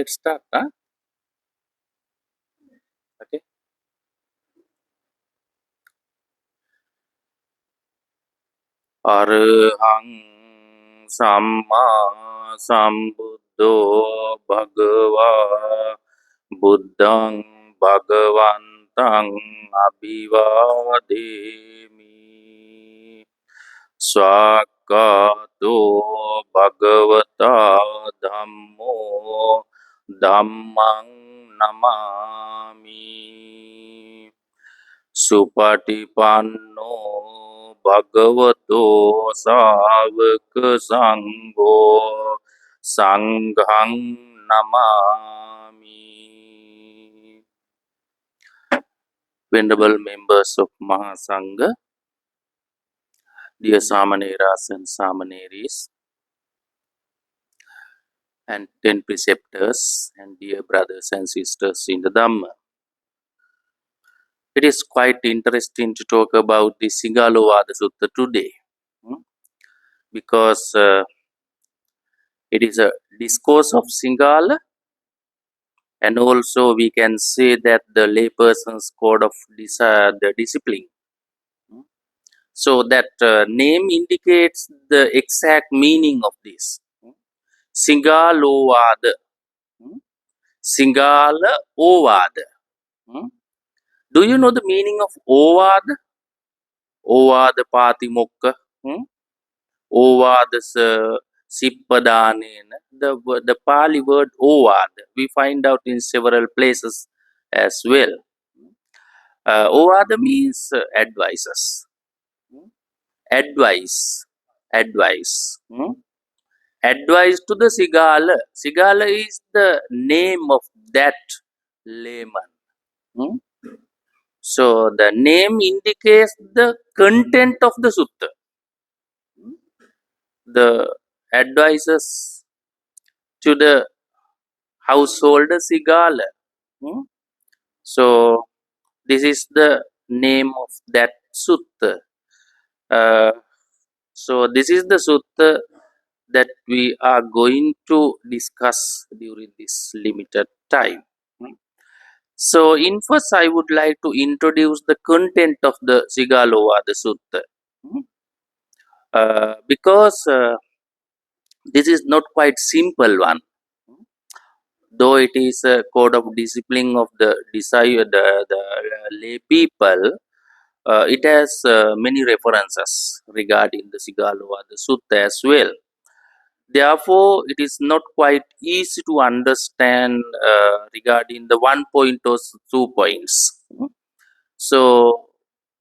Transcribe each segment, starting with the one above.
Let's start. Huh? Okay. Arahang Samma Sambuddho Bhagava Buddhang Bhagavantang Abhivademi Swakato Bhagavata Dhammo Dhammang Namami Supatipanno Bhagavato Sāvaka Sangho Sanghang Namami. Venerable members of Mahasangha, dear Samaneras and Samaneris, and 10 preceptors, and dear brothers and sisters in the Dhamma. It is quite interesting to talk about the Sigalovada Sutta today, because it is a discourse of Sīgāla, and also we can say that the layperson's code of the discipline. So that name indicates the exact meaning of this. Siṅgālovāda, Sigālovāda. Do you know the meaning of Ovāda? Ovāda Pātimokka, Ovāda Sippadanena. The Pali word Ovāda we find out in several places as well. Ovāda means advices. Advice. Advice to the Sigāla. Sigāla is the name of that layman. So the name indicates the content of the sutta. The advices to the householder Sigāla. So this is the name of that sutta. So this is the sutta that we are going to discuss during this limited time. So in first I would like to introduce the content of the Sigalovada Sutta, because this is not quite simple one. Though it is a code of discipline of the lay people, it has many references regarding the Sigalovada Sutta as well. Therefore, it is not quite easy to understand regarding the 1 point or 2 points. So,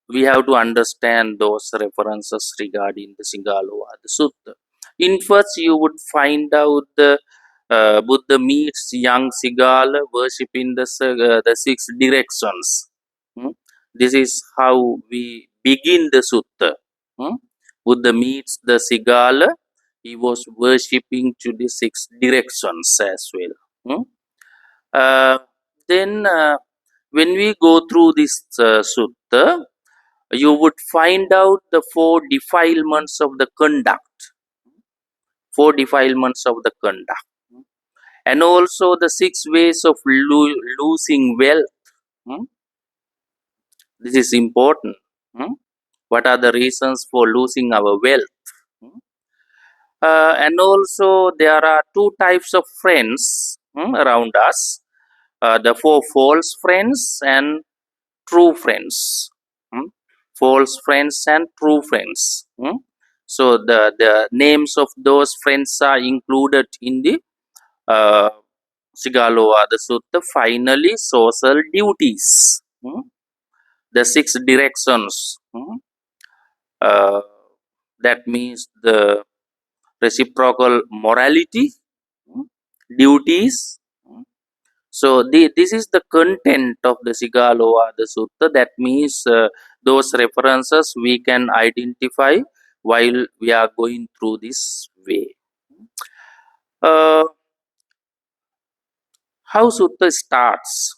we have to understand those references regarding the Sigalovada Sutta. In first, you would find out the Buddha meets young Sigāla worshipping the 6 directions. This is how we begin the sutta. Buddha meets the Sigāla. He was worshipping to the 6 directions as well. Then when we go through this sutta, you would find out the 4 defilements of the conduct. 4 defilements of the conduct. And also the 6 ways of losing wealth. This is important. What are the reasons for losing our wealth? And also there are 2 types of friends around us. The 4 false friends and true friends. False friends and true friends. So the names of those friends are included in the Sigalovada Sutta. Finally, social duties. The 6 directions. That means the reciprocal morality, duties. So this is the content of the Sigalovada Sutta. That means those references we can identify while we are going through this way. How sutta starts?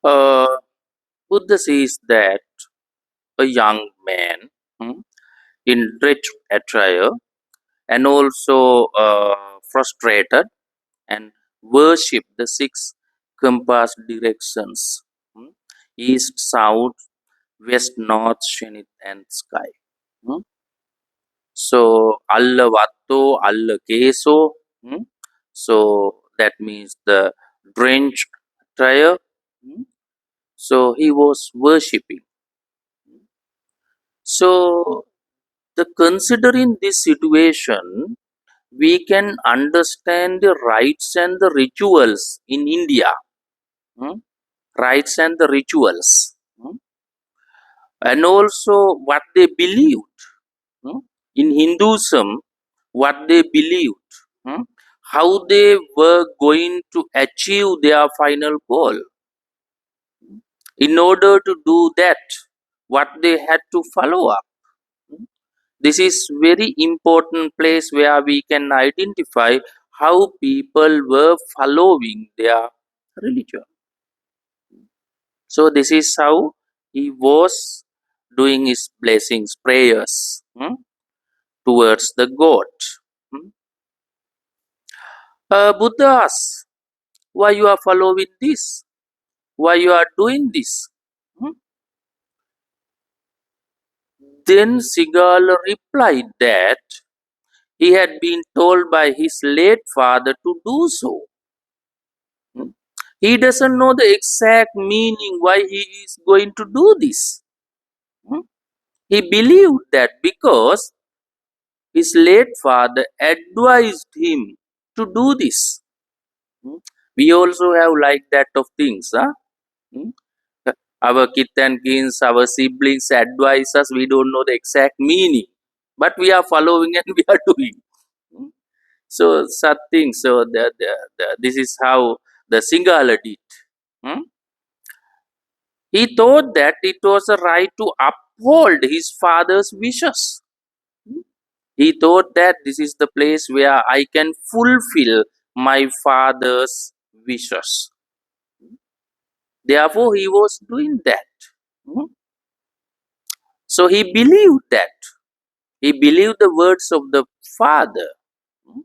Buddha says that a young man in rich attire and also frustrated and worship the six compass directions: east, south, west, north, zenith, and sky. Hmm? So, alla vatto, alla keso. So, that means the drenched tire. Hmm? So, he was worshipping. So, the considering this situation, we can understand the rites and the rituals in India. Hmm? Rites and the rituals. And also what they believed. Hmm? In Hinduism, what they believed. Hmm? How they were going to achieve their final goal. In order to do that, what they had to follow up. This is very important place where we can identify how people were following their religion. So this is how he was doing his blessings, prayers towards the God. Hmm. Buddha asks, why you are following this? Why you are doing this? Hmm. Then Sigāla replied that he had been told by his late father to do so. Hmm. He doesn't know the exact meaning why he is going to do this. Hmm. He believed that because his late father advised him to do this. Hmm. We also have like that of things. Huh? Hmm. Our kith and kins, our siblings advise us, we don't know the exact meaning, but we are following and we are doing. Hmm. So, such things. So, this is how the Sīgāla did. Hmm. He thought that it was a right to uphold his father's wishes. He thought that this is the place where I can fulfill my father's wishes. Therefore, he was doing that. Hmm. So, he believed that. He believed the words of the father. Hmm.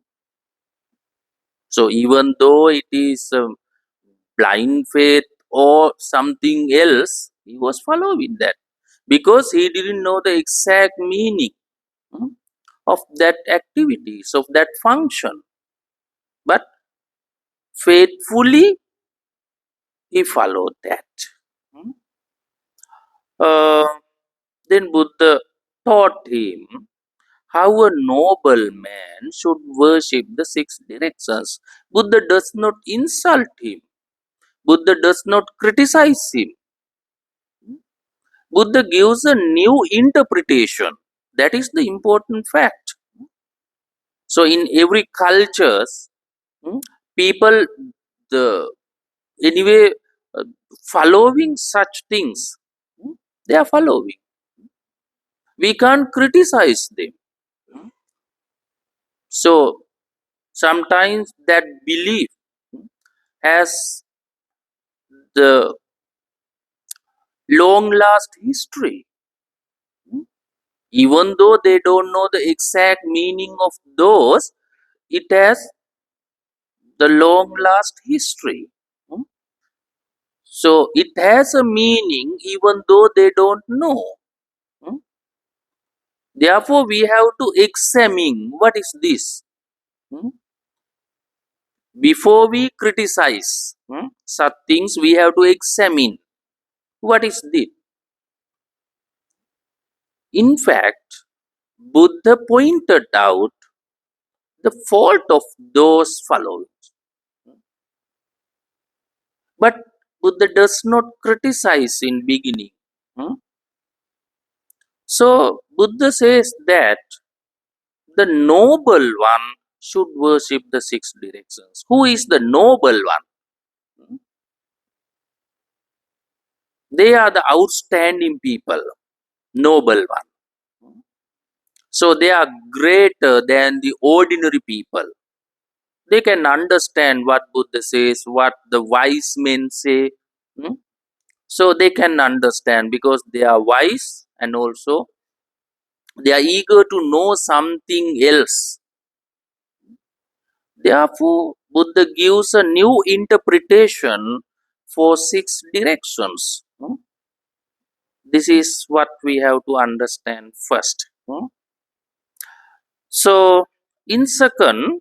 So, even though it is blind faith or something else, he was following that because he didn't know the exact meaning of that activities, of that function. But faithfully, he followed that. Hmm. Uh, then Buddha taught him how a noble man should worship the six directions. Buddha does not insult him. Buddha does not criticize him. Buddha gives a new interpretation. That is the important fact. So in every cultures, hmm, people the anyway uh, following such things, they are following. We can't criticize them. So sometimes that belief has the long last history. Even though they don't know the exact meaning of those, it has the long last history. So it has a meaning even though they don't know. Therefore, we have to examine what is this. Before we criticize such things, we have to examine what is this. In fact, Buddha pointed out the fault of those following. But Buddha does not criticize in beginning. Hmm. So Buddha says that the noble one should worship the six directions. Who is the noble one? Hmm. They are the outstanding people, noble one. Hmm. So they are greater than the ordinary people. They can understand what Buddha says, what the wise men say. Hmm. So they can understand because they are wise and also they are eager to know something else. Therefore, Buddha gives a new interpretation for 6 directions. This is what we have to understand first. So, in second,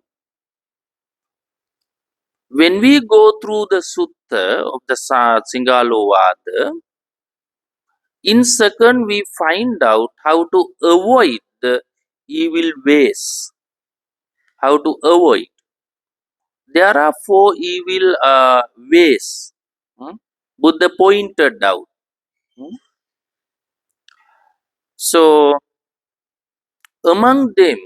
when we go through the sutta of the Siṅgālovāda, in second we find out how to avoid the evil ways. How to avoid. There are 4 evil ways. Buddha pointed out. So, among them,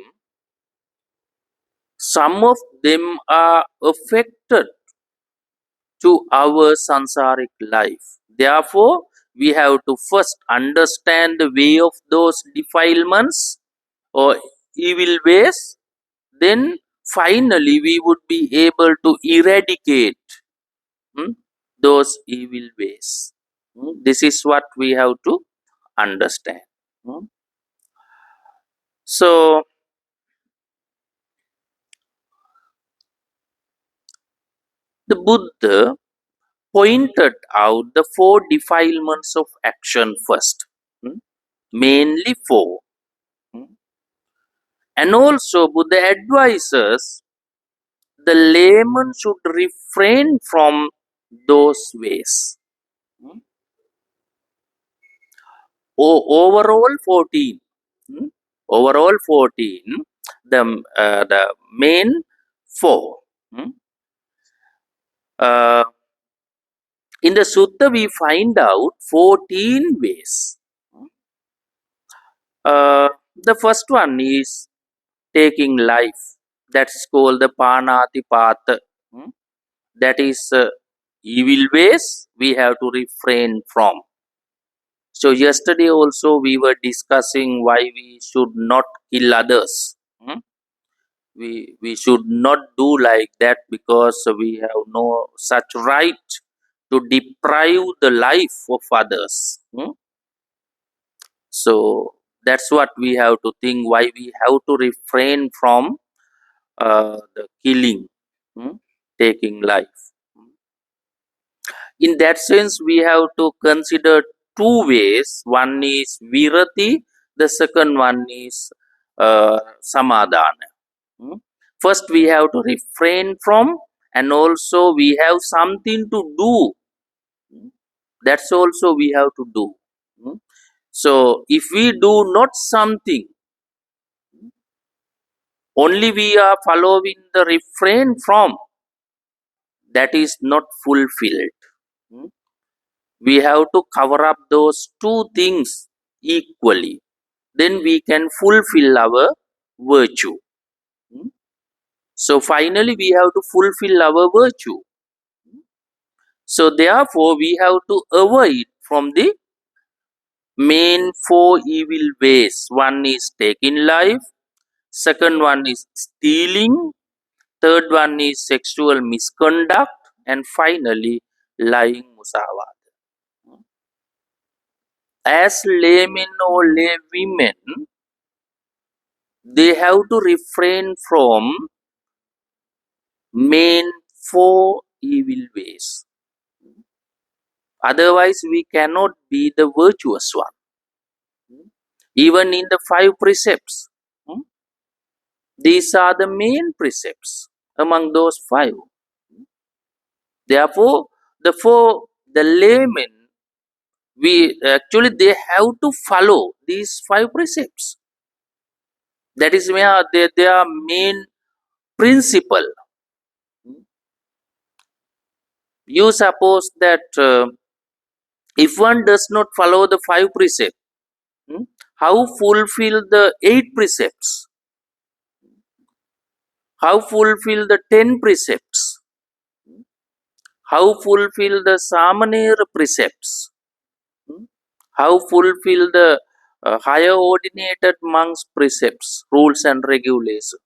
some of them are affected to our sansaric life. Therefore, we have to first understand the way of those defilements or evil ways. Then, finally, we would be able to eradicate those evil ways. This is what we have to understand. So, the Buddha pointed out the 4 defilements of action first, mainly 4. And also, Buddha advises the layman should refrain from those ways. Overall 14. Overall 14. The main 4. In the sutta, we find out 14 ways. The first one is taking life. That's called the panatipata. That is evil ways we have to refrain from. So yesterday also we were discussing why we should not kill others. We should not do like that because we have no such right to deprive the life of others. So that's what we have to think, why we have to refrain from the killing, taking life. In that sense, we have to consider 2 ways. One is virati, the second one is samadhana. First, we have to refrain from, and also we have something to do. That's also we have to do. So, if we do not something, only we are following the refrain from, that is not fulfilled. We have to cover up those 2 things equally. Then we can fulfill our virtue. So finally we have to fulfill our virtue. So therefore we have to avoid from the main 4 evil ways. One is taking life, second one is stealing, third one is sexual misconduct, and finally lying musawada. As laymen or lay women, they have to refrain from main 4 evil ways. Otherwise, we cannot be the virtuous one. Even in the 5 precepts, these are the main precepts among those 5. Therefore, the laymen, they have to follow these 5 precepts. That is where their main principle. You suppose that if one does not follow the 5 precepts, how fulfill the 8 precepts? How fulfill the 10 precepts? How fulfill the Samanera precepts? How fulfill the higher ordinated monks' precepts, rules and regulations?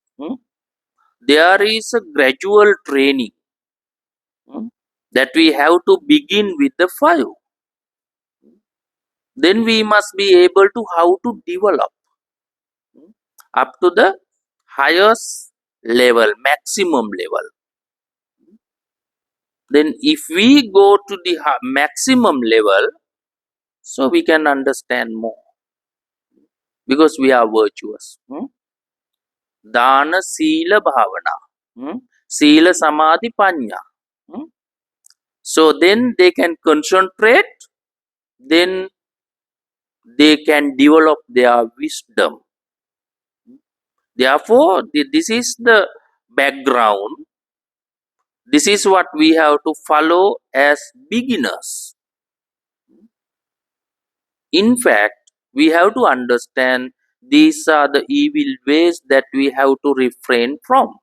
There is a gradual training that we have to begin with the 5. Then we must be able to how to develop up to the highest level, maximum level. Then if we go to the maximum level, so we can understand more, because we are virtuous. Dana, Sila, Bhavana, Sila, Samadhi, Panya. So then they can concentrate, then they can develop their wisdom. Therefore, this is the background. This is what we have to follow as beginners. In fact, we have to understand these are the evil ways that we have to refrain from.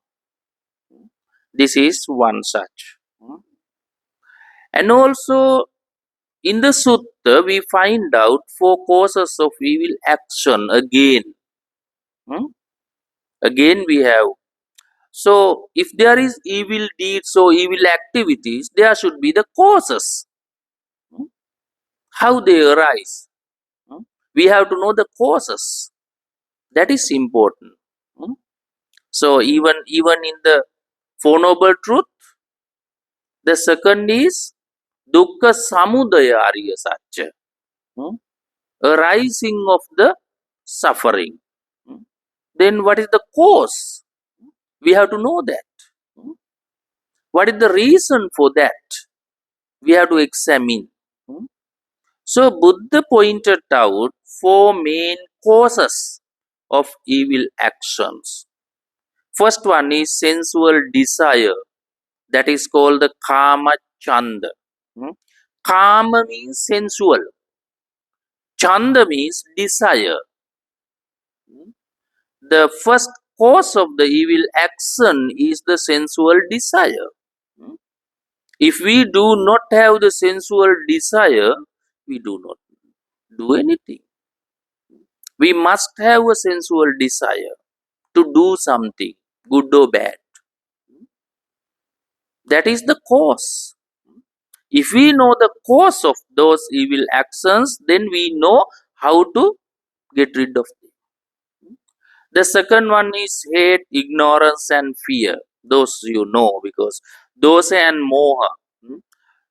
This is one such. And also, in the sutta, we find out 4 causes of evil action again. Again, we have. So, if there is evil deeds or evil activities, there should be the causes. How they arise. We have to know the causes. That is important. So, even in the Four Noble Truth, the second is Dukkha Samudaya Arya Satya. Arising of the suffering. Then what is the cause? We have to know that. What is the reason for that? We have to examine. So Buddha pointed out 4 main causes of evil actions. First one is sensual desire. That is called the Kama Chanda. Kama means sensual. Chanda means desire. The first cause of the evil action is the sensual desire. If we do not have the sensual desire, we do not do anything. We must have a sensual desire to do something, good or bad. That is the cause. If we know the cause of those evil actions, then we know how to get rid of them. The second one is hate, ignorance, and fear. Those you know, because dosa and moha.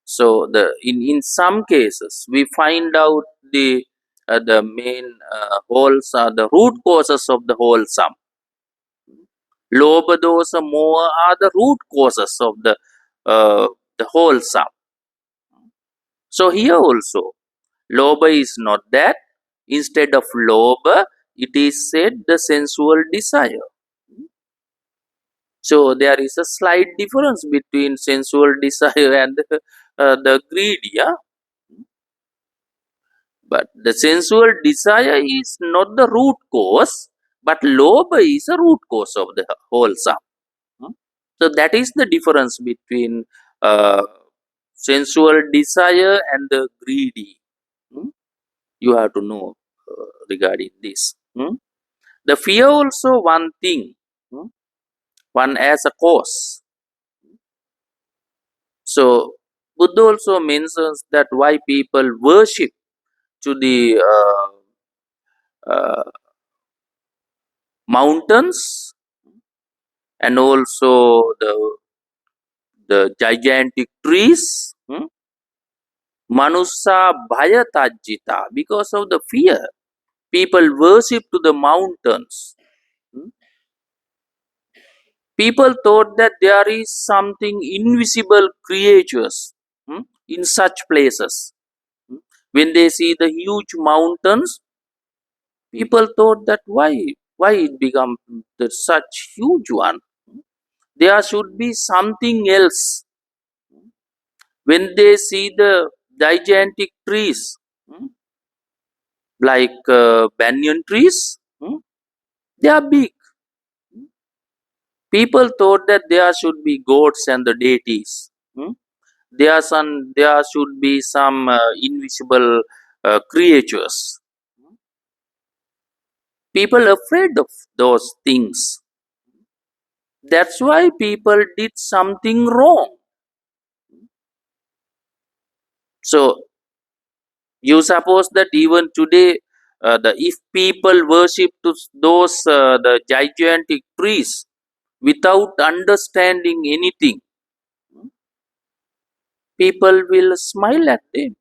So in some cases we find out the main the root causes of the whole sum. Lobha, dosa, moha are the root causes of the whole sum. So here also, lobha is not that. Instead of lobha, it is said the sensual desire. So there is a slight difference between sensual desire and the greed. Yeah? But the sensual desire is not the root cause, but lobha is a root cause of the whole sum. So that is the difference between sensual desire and the greedy. You have to know regarding this. The fear also one thing, one as a cause. So Buddha also mentions that why people worship to the mountains and also the gigantic trees. Manusa bhaya tajjita, because of the fear. People worship to the mountains. People thought that there is something invisible creatures in such places. When they see the huge mountains, people thought that why it become such huge one. There should be something else. When they see the gigantic trees, like banyan trees, they are big. People thought that there should be gods and the deities. There should be some invisible creatures. People afraid of those things. That's why people did something wrong. So you suppose that even today, if people worship to those the gigantic trees, without understanding anything, people will smile at them.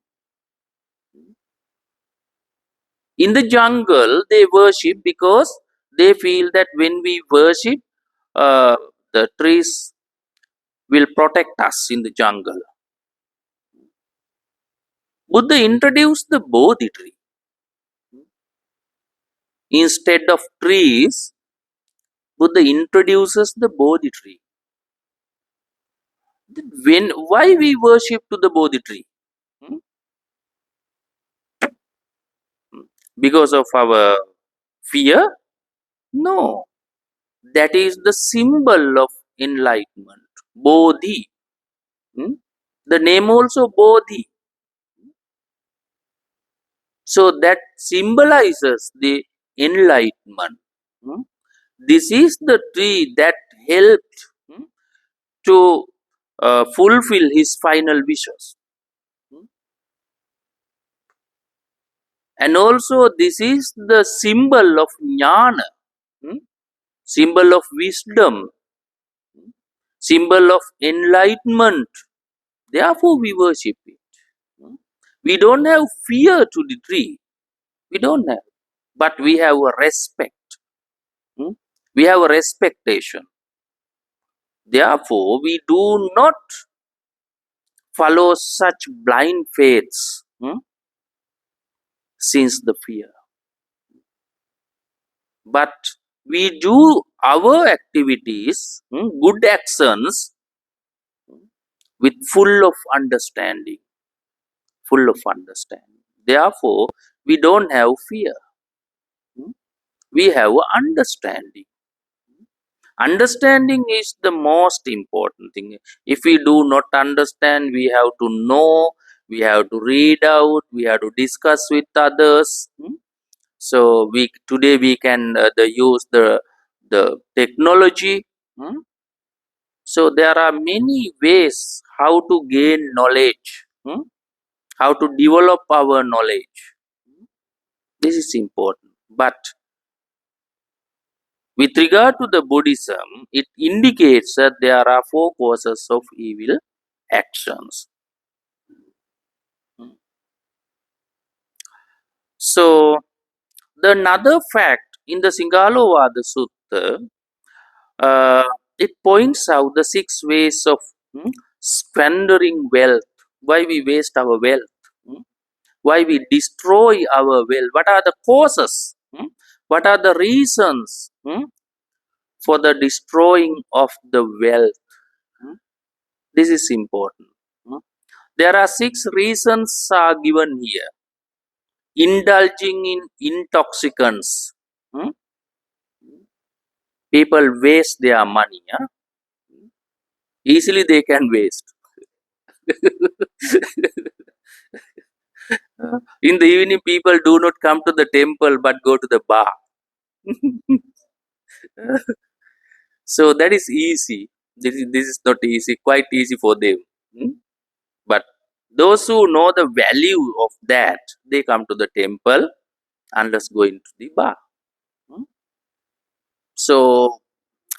In the jungle, they worship because they feel that when we worship, uh, the trees will protect us in the jungle. Buddha introduced the Bodhi tree. Instead of trees, Buddha introduces the Bodhi tree. Why we worship to the Bodhi tree? Hmm? Because of our fear? No. That is the symbol of enlightenment. Bodhi. Hmm? The name also Bodhi. So that symbolizes the enlightenment. Hmm? This is the tree that helped to fulfill his final wishes. Hmm? And also, this is the symbol of jnana, symbol of wisdom, symbol of enlightenment. Therefore, we worship it. Hmm? We don't have fear to the tree. We don't have. But we have a respect. Hmm? We have a respectation. Therefore, we do not follow such blind faiths since the fear. But we do our activities, good actions, with full of understanding. Full of understanding. Therefore, we don't have fear. We have understanding. Understanding is the most important thing. If we do not understand, we have to know, we have to read out, we have to discuss with others. So today we can use the technology. So there are many ways how to gain knowledge, how to develop our knowledge. This is important. But with regard to the Buddhism, it indicates that there are four causes of evil actions. So, another fact in the Siṅgālovāda Sutta, uh, it points out the 6 ways of squandering wealth. Why we waste our wealth? Why we destroy our wealth? What are the causes? What are the reasons for the destroying of the wealth? This is important. There are 6 reasons are given here. Indulging in intoxicants. People waste their money. Easily they can waste. In the evening, people do not come to the temple but go to the bar. So that is easy. This is not easy, quite easy for them. But those who know the value of that, they come to the temple unless going to the bar. So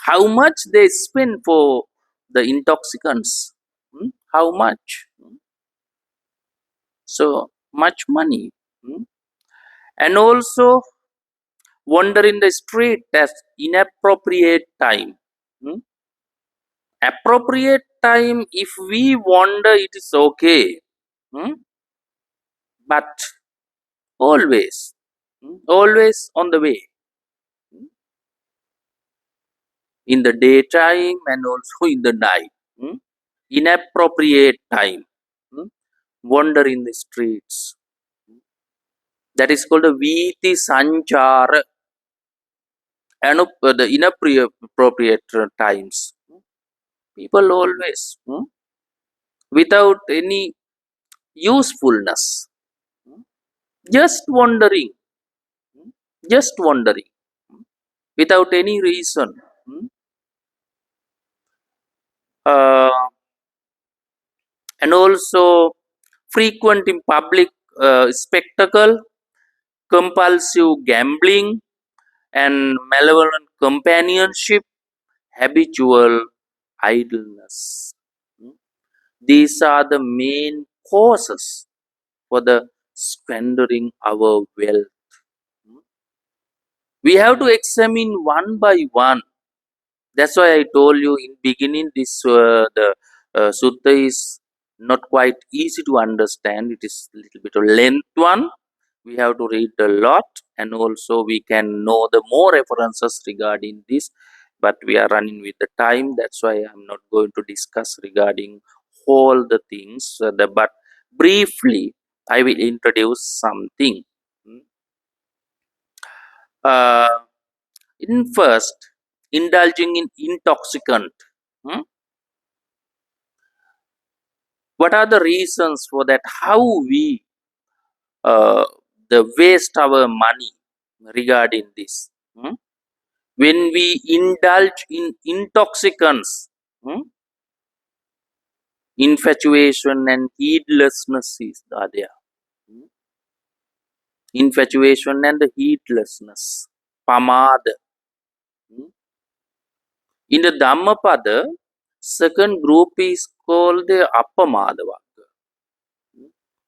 how much they spend for the intoxicants? How much? So much money. And also wander in the street at inappropriate time. Appropriate time, if we wander, it is okay. But always, always on the way. In the daytime and also in the night. Inappropriate time. Wander in the streets. That is called a Viti Sanchara. And the inappropriate times. People always, without any usefulness, just wandering, just wandering, without any reason. Uh, and also frequent in public spectacle, compulsive gambling, and malevolent companionship, habitual idleness. These are the main causes for the squandering our wealth. We have to examine one by one. That's why I told you in beginning this the sutta is not quite easy to understand. It is a little bit of length one. We have to read a lot, and also we can know the more references regarding this. But we are running with the time. That's why I'm not going to discuss regarding all the things. But briefly, I will introduce something. Uh, in first, indulging in intoxicant. Hmm? What are the reasons for that? How we uh, waste our money regarding this? Hmm? When we indulge in intoxicants, hmm, infatuation and heedlessness are there. Hmm? Infatuation and heedlessness, pamada. Hmm? In the Dhammapada, second group is called the appamadavaka.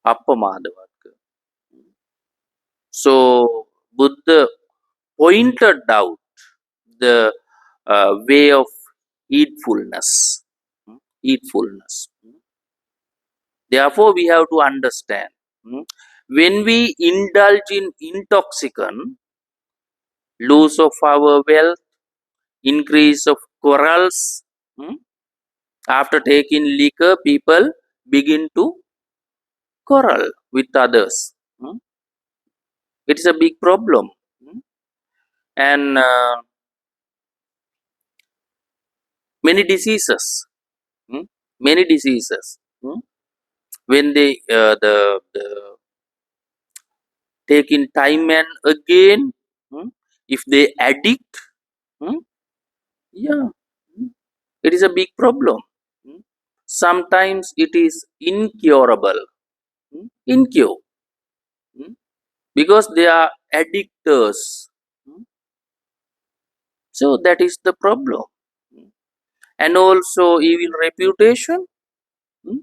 Appamadavaka. So Buddha pointed out the way of heedfulness. Heedfulness. Therefore, we have to understand when we indulge in intoxicant, loss of our wealth, increase of quarrels. After taking liquor, people begin to quarrel with others. It is a big problem. And many diseases. Many diseases. When they the take in time and again, if they addict, hmm, yeah, hmm, it is a big problem. Hmm. Sometimes it is incurable, incure, hmm, because they are addictors. Hmm. So that is the problem. Hmm. And also evil reputation. Hmm.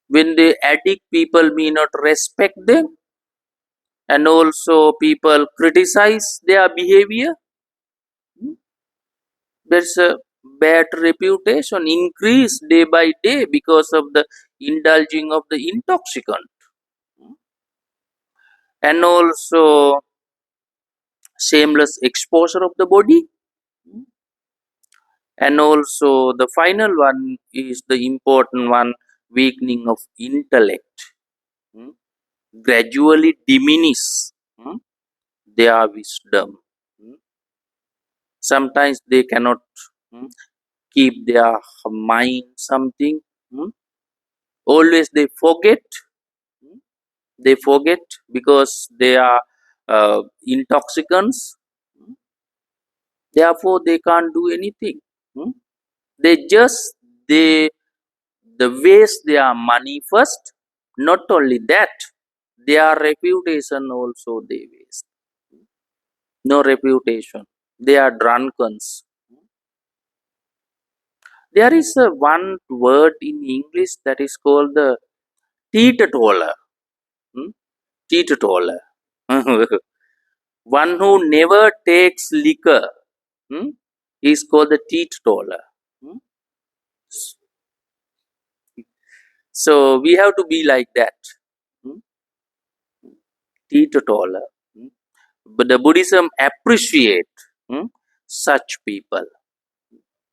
When they addict, people may not respect them, and also people criticize their behavior. Hmm. There's a bad reputation increase day by day because of the indulging of the intoxicant. And also shameless exposure of the body. And also the final one is the important one, weakening of intellect. Hmm. Gradually diminish their wisdom. Hmm. Sometimes they cannot hmm, keep their mind something. Hmm. Always they forget. Hmm. They forget because they are intoxicants. Hmm. Therefore they can't do anything. Hmm. They just they waste their money first. Not only that, their reputation also they waste. No reputation, they are drunkards. There is a one word in English that is called the teetotaler. Hmm? Teetotaler. One who never takes liquor, hmm, is called the teetotaler. Hmm? So we have to be like that. Hmm? Teetotaler. Hmm? But the Buddhism appreciate such people.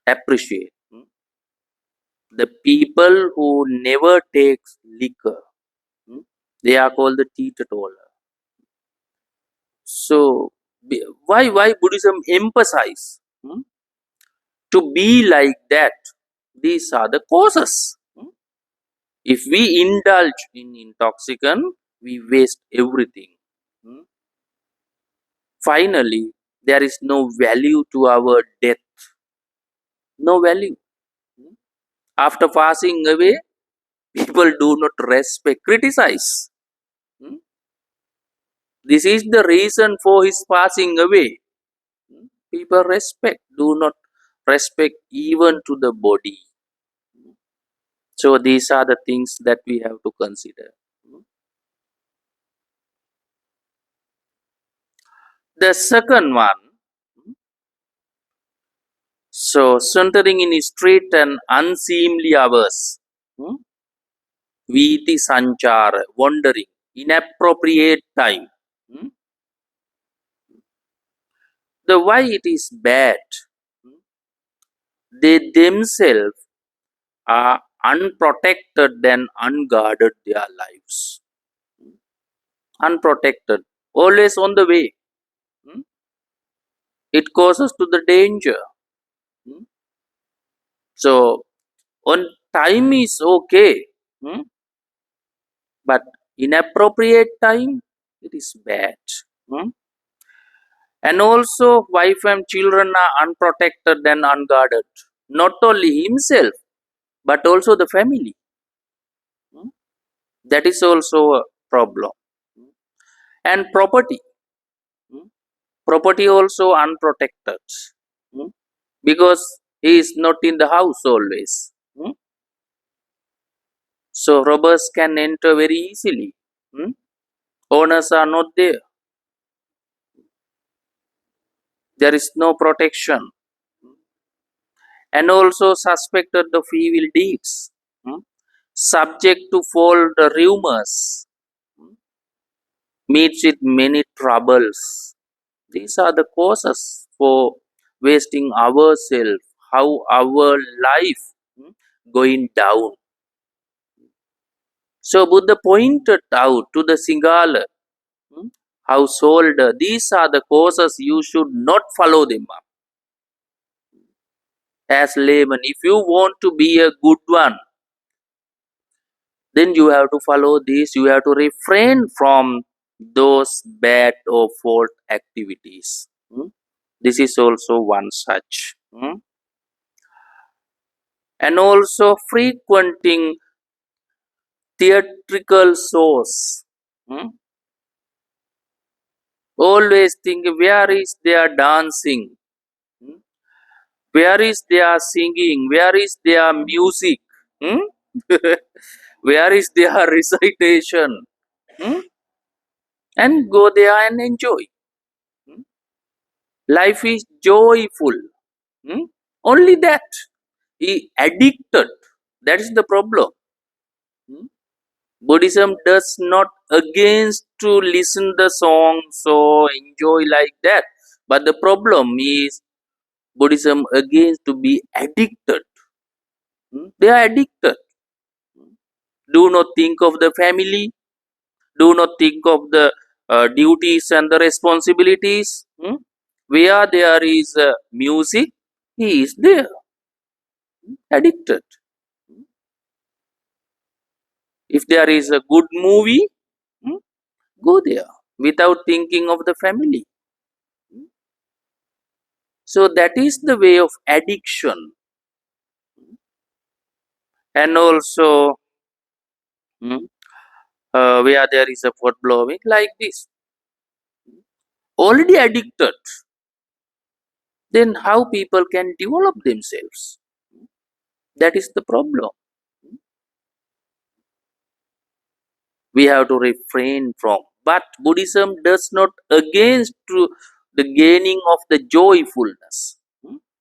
Appreciate the people who never takes liquor. Hmm? They are called the teetotaler. So why Buddhism emphasize to be like that? These are the causes. If we indulge in intoxicant, we waste everything. Hmm? Finally, there is no value to our death. No value. Hmm? After passing away, people do not respect, criticize. Hmm? This is the reason for his passing away. Hmm? People respect, do not respect even to the body. So these are the things that we have to consider. The second one, so centering in straight and unseemly hours, viti sanchara, wandering, inappropriate time. The why it is bad, they themselves are unprotected and unguarded their lives. Unprotected, always on the way. It causes to the danger. So on time is okay, but inappropriate time, it is bad. And also wife and children are unprotected and unguarded. Not only himself, but also the family. That is also a problem. And property. Property also unprotected. Because he is not in the house always. So robbers can enter very easily. Owners are not there. There is no protection. And also suspected of evil deeds. Subject to false rumors. Meets with many troubles. These are the causes for wasting ourselves, how our life going down. So Buddha pointed out to the Sigāla household, these are the causes, you should not follow them up. As layman, if you want to be a good one, then you have to follow this, you have to refrain from those bad or fault activities. This is also one such. And also frequenting theatrical shows. Always think, where is their dancing? Where is their singing? Where is their music? Where is their recitation? And go there and enjoy. Life is joyful. Only that. He addicted. That is the problem. Buddhism does not against to listen the songs or enjoy like that. But the problem is Buddhism against to be addicted. They are addicted. Do not think of the family. Do not think of the duties and the responsibilities. Where there is music, he is there. Addicted. If there is a good movie, go there without thinking of the family. So that is the way of addiction. And also where there is a foot blowing like this, already addicted, then how people can develop themselves? That is the problem. We have to refrain from. But Buddhism does not against to the gaining of the joyfulness.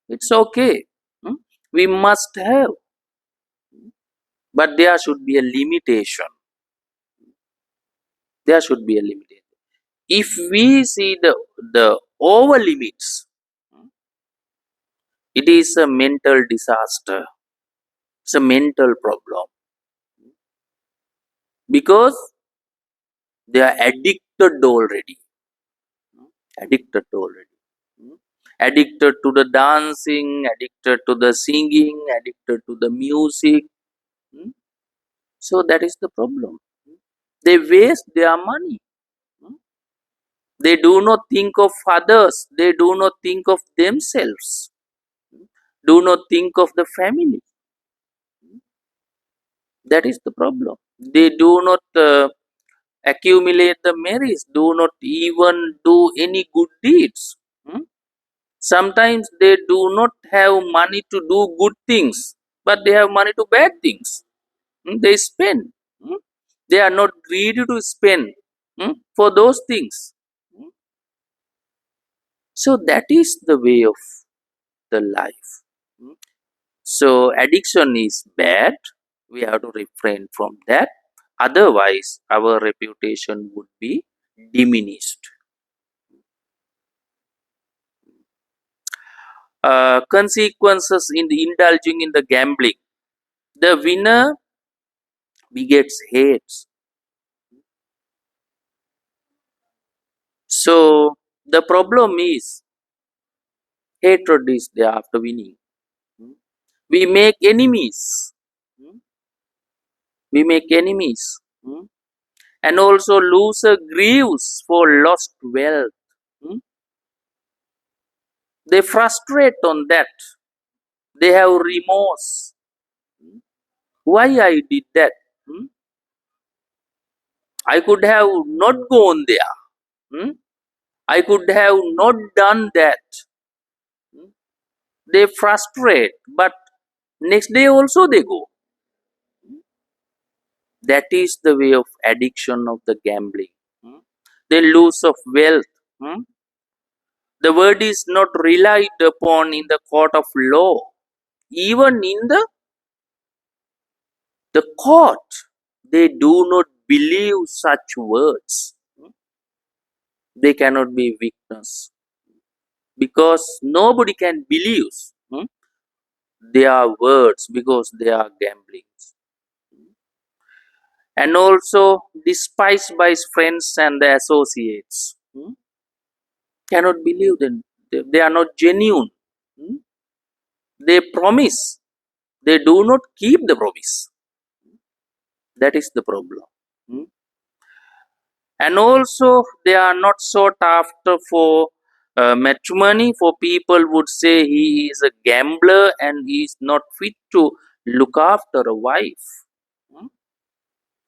It's okay. We must have. But there should be a limitation. There should be a limitation. If we see the over limits, it is a mental disaster. It's a mental problem. Because they are addicted already. Addicted already. Addicted to the dancing, addicted to the singing, addicted to the music. So that is the problem. They waste their money. They do not think of others. They do not think of themselves. Do not think of the family. That is the problem. They do not accumulate the merits. Do not even do any good deeds. Sometimes they do not have money to do good things, but they have money to bad things. They spend. Mm. They are not greedy to spend for those things. Mm. So that is the way of the life. Mm. So addiction is bad. We have to refrain from that. Otherwise, our reputation would be diminished. Consequences in the indulging in the gambling. The winner begets hates. So the problem is hatred is there after winning. Hmm. We make enemies. Hmm. We make enemies. Hmm. And also loser grieves for lost wealth. Hmm. They frustrate on that. They have remorse. Hmm. Why I did that? Hmm. I could have not gone there. Hmm. I could have not done that. Hmm. They frustrate, but next day also they go. That is the way of addiction of the gambling. Hmm. The loss of wealth. Hmm. The word is not relied upon in the court of law. Even in the court, they do not believe such words. Hmm. They cannot be witness because nobody can believe their words because they are gambling. And also despised by his friends and the associates. Hmm. Cannot believe them. They are not genuine. Hmm. They promise. They do not keep the promise. That is the problem. Hmm. And also they are not sought after for matrimony. For people would say he is a gambler and he is not fit to look after a wife. Hmm.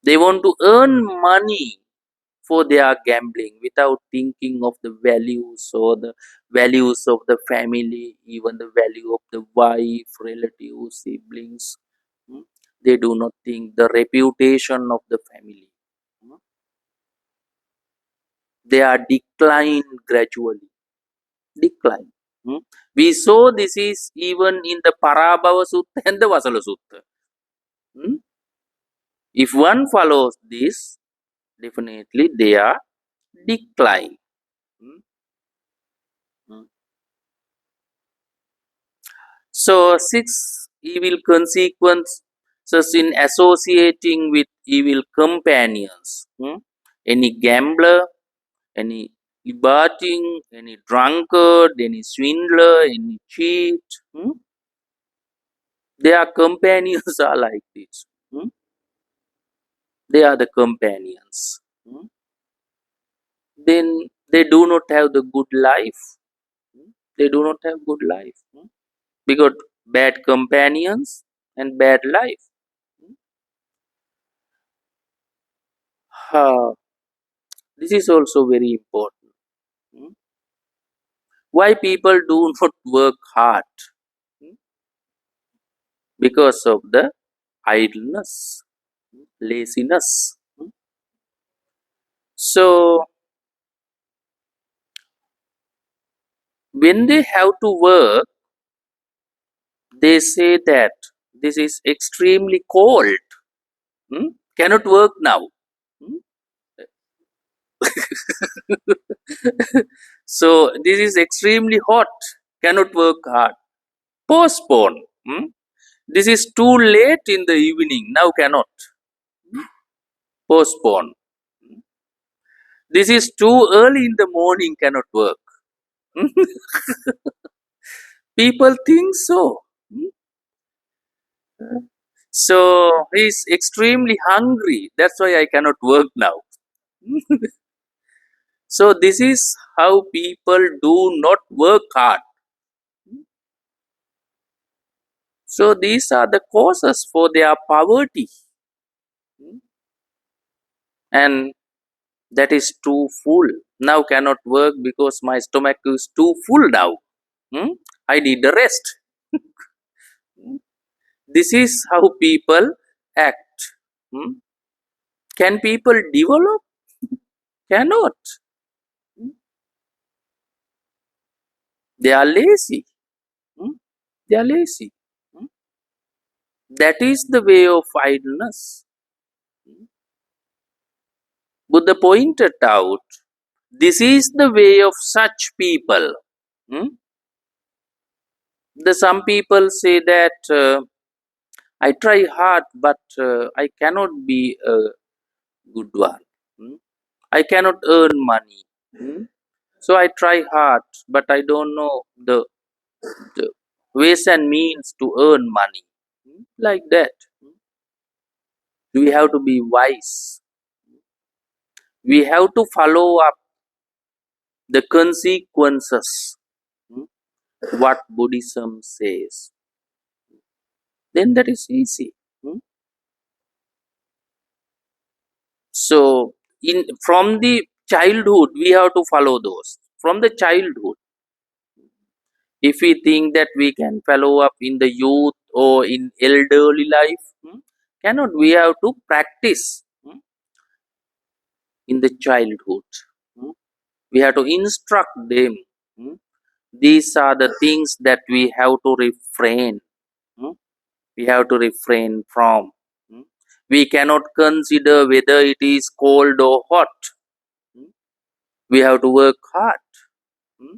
They want to earn money for their gambling without thinking of the values or the values of the family, even the value of the wife, relatives, siblings. Hmm. They do not think the reputation of the family. Hmm. They are declined gradually. Decline. Hmm. We saw this is even in the Parabhava Sutta and the Vasala Sutta. Hmm. If one follows this, definitely they are decline. Hmm. Hmm. So, six evil consequences in associating with evil companions. Hmm. Any gambler, any libertine, any drunkard, any swindler, any cheat. Hmm. Their companions are like this. Hmm. They are the companions. Hmm. Then they do not have the good life. Hmm. They do not have good life. Hmm. Because bad companions and bad life. Hmm. This is also very important. Hmm. Why people do not work hard? Hmm. Because of the idleness, laziness. Hmm. So, when they have to work, they say that this is extremely cold. Hmm. Cannot work now. Hmm. So, this is extremely hot. Cannot work hard. Postpone. Hmm. This is too late in the evening. Now cannot. Postpone. This is too early in the morning, cannot work. People think so. So he's extremely hungry. That's why I cannot work now. So this is how people do not work hard. So these are the causes for their poverty. And that is too full. Now cannot work because my stomach is too full now. Hmm? I did the rest. This is how people act. Hmm? Can people develop? Cannot. They are lazy. Hmm? They are lazy. Hmm? That is the way of idleness. Buddha pointed out this is the way of such people. Hmm? Some people say that I try hard, but I cannot be a good one. Hmm? I cannot earn money. Hmm? So I try hard, but I don't know the ways and means to earn money. Hmm? Like that. We have to be wise. We have to follow up the consequences. Hmm? What Buddhism says. Then that is easy. Hmm? So, from the childhood, we have to follow those. From the childhood, if we think that we can follow up in the youth or in elderly life, cannot. We have to practice in the childhood. Hmm? We have to instruct them. Hmm? These are the things that we have to refrain. Hmm? We have to refrain from. Hmm? We cannot consider whether it is cold or hot. Hmm? We have to work hard. Hmm?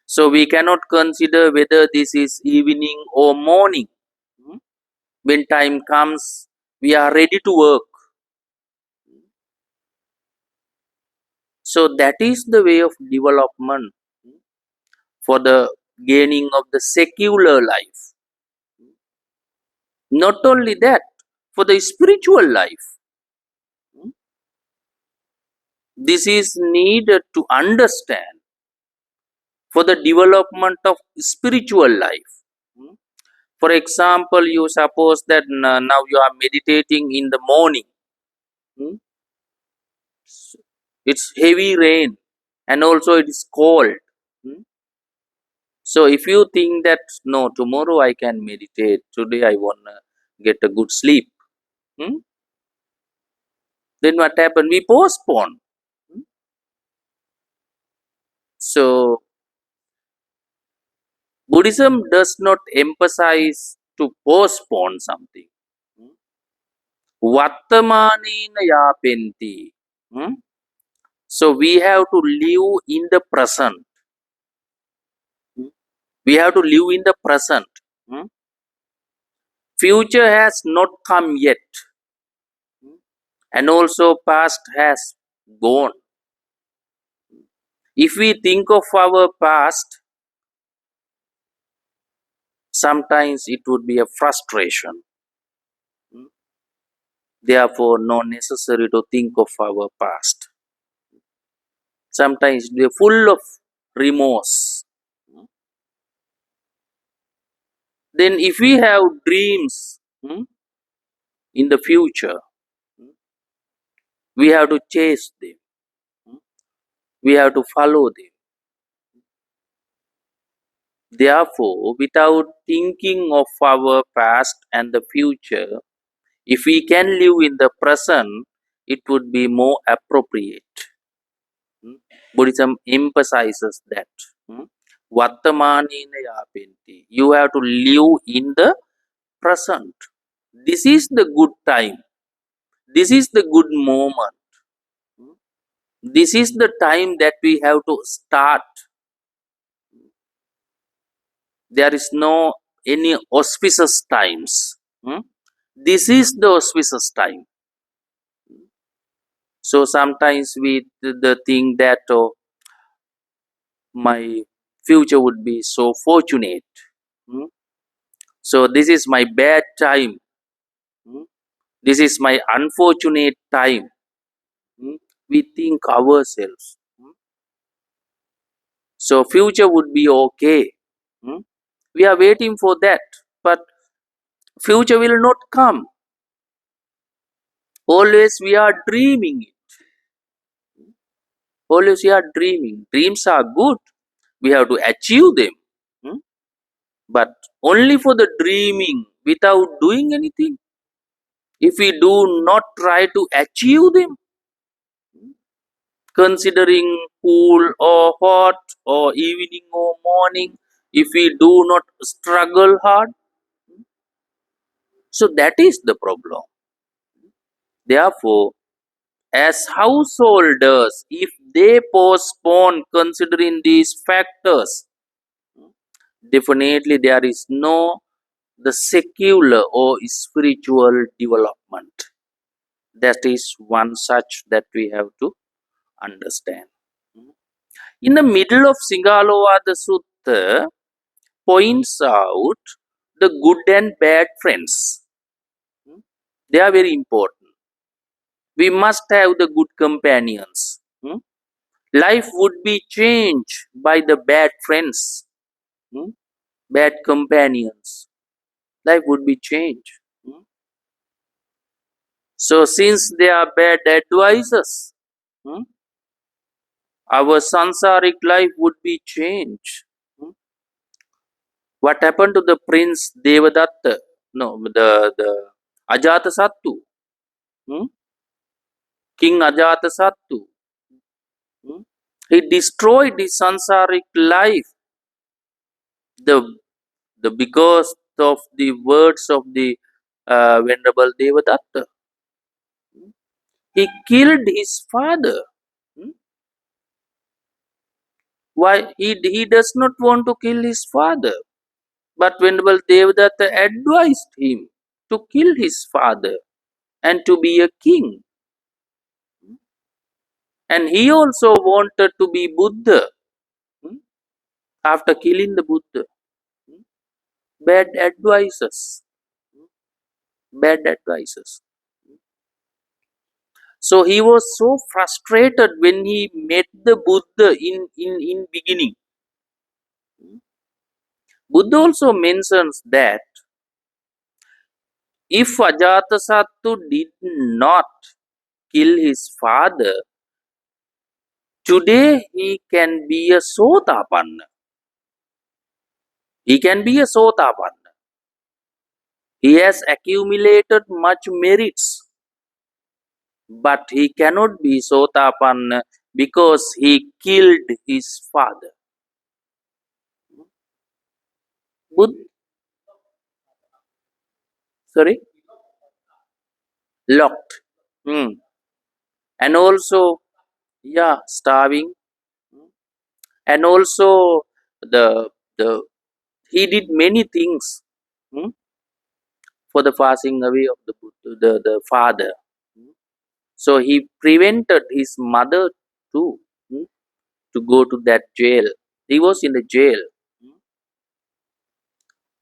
So we cannot consider whether this is evening or morning. Hmm? When time comes, we are ready to work. So that is the way of development for the gaining of the secular life. Not only that, for the spiritual life. This is needed to understand for the development of spiritual life. For example, you suppose that now you are meditating in the morning. Hmm? It's heavy rain and also it is cold. Hmm? So if you think that no, tomorrow I can meditate, today I wanna get a good sleep, hmm? Then what happened? We postpone. Hmm? So Buddhism does not emphasize to postpone something. Hmm? Vartamanena yapenti. Hmm? So we have to live in the present. Hmm? We have to live in the present. Hmm? Future has not come yet. Hmm? And also past has gone. If we think of our past, sometimes it would be a frustration. Hmm? Therefore, not necessary to think of our past. Sometimes we are full of remorse. Then, if we have dreams in the future, we have to chase them. We have to follow them. Therefore, without thinking of our past and the future, if we can live in the present, it would be more appropriate. Hmm? Buddhism emphasizes that. Hmm? Vartamanena yapenti. You have to live in the present. This is the good time. This is the good moment. Hmm? This is the time that we have to start. There is no any auspicious times. Hmm? This is the auspicious time. So sometimes we the think that my future would be so fortunate. Hmm? So this is my bad time. Hmm? This is my unfortunate time. Hmm? We think ourselves. Hmm? So future would be okay. Hmm? We are waiting for that, but future will not come. Always we are dreaming it. Always we are dreaming. Dreams are good. We have to achieve them. but only for the dreaming without doing anything. If we do not try to achieve them, considering cool or hot or evening or morning, if we do not struggle hard, so that is the problem. Therefore, as householders, if they postpone considering these factors, definitely there is no the secular or spiritual development. That is one such that we have to understand. In the middle of Sigalovada Sutta points out the good and bad friends. They are very important. We must have the good companions. Life would be changed by the bad friends, bad companions. Life would be changed. So, since they are bad advisors, hmm, our sansaric life would be changed. What happened to the prince Devadatta? No, the Ajatasattu, hmm? King Ajatasattu. Hmm? He destroyed his sansaric life. The because of the words of the Venerable Devadatta. He killed his father. Hmm? Why he does not want to kill his father? But Venerable Devadatta advised him to kill his father and to be a king. And he also wanted to be Buddha after killing the Buddha. Bad advices. Bad advices. So he was so frustrated when he met the Buddha in beginning. Buddha also mentions that if Ajatasattu did not kill his father, today he can be a Sotapanna. He can be a Sotapanna. He has accumulated much merits, but he cannot be Sotapanna because he killed his father. Buddha, sorry, locked. And also, yeah, starving. And also, the he did many things hmm, for the passing away of the Buddha, the father. So he prevented his mother too hmm, to go to that jail. He was in the jail.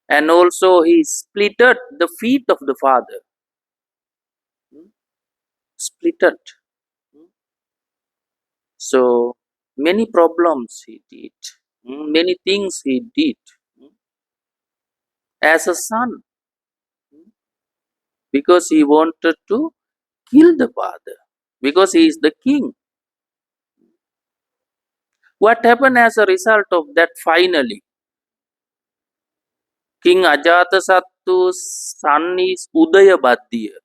And also he splitted the feet of the father. Splitted. So many problems he did. Many things he did as a son because he wanted to kill the father because he is the king. What happened as a result of that finally? King Ajatasattu's son is Udayabhaddiya.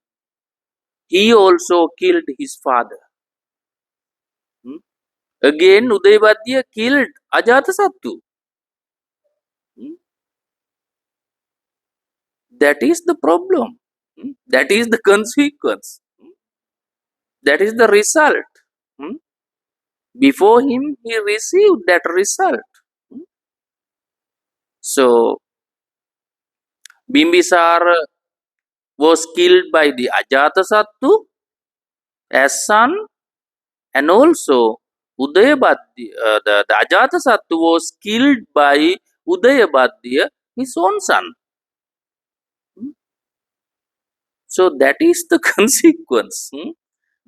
He also killed his father. Again, Udayabhaddiya killed Ajatasattu. That is the problem. That is the consequence. That is the result. Before him, he received that result. So, Bimbisara was killed by the Ajatasattu as son, and also Udayabhaddiya, the Ajatasattu was killed by Udayabhaddiya, his own son. So that is the consequence.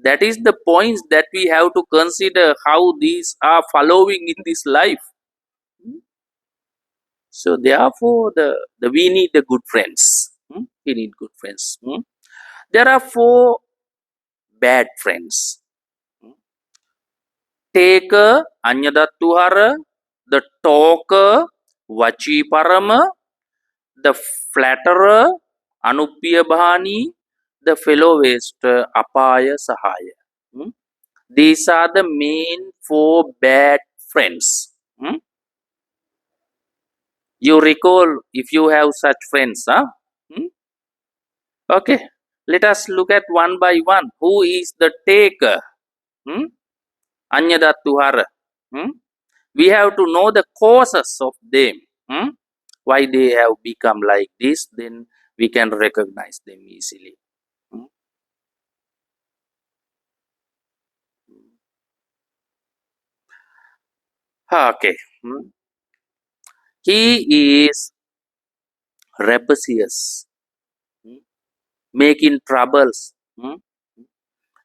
That is the points that we have to consider how these are following in this life. So therefore, we need the good friends. We need good friends. There are four bad friends. Taker, Anyadattuhara, the talker, Vachi Parama, the flatterer, Anupyabhani, the fellow waster, Apaya Sahaya. These are the main four bad friends. You recall if you have such friends, huh? Okay, let us look at one by one. Who is the taker? Anyadattuhara. We have to know the causes of them. Why they have become like this, then we can recognize them easily. Okay. He is rapacious, making troubles,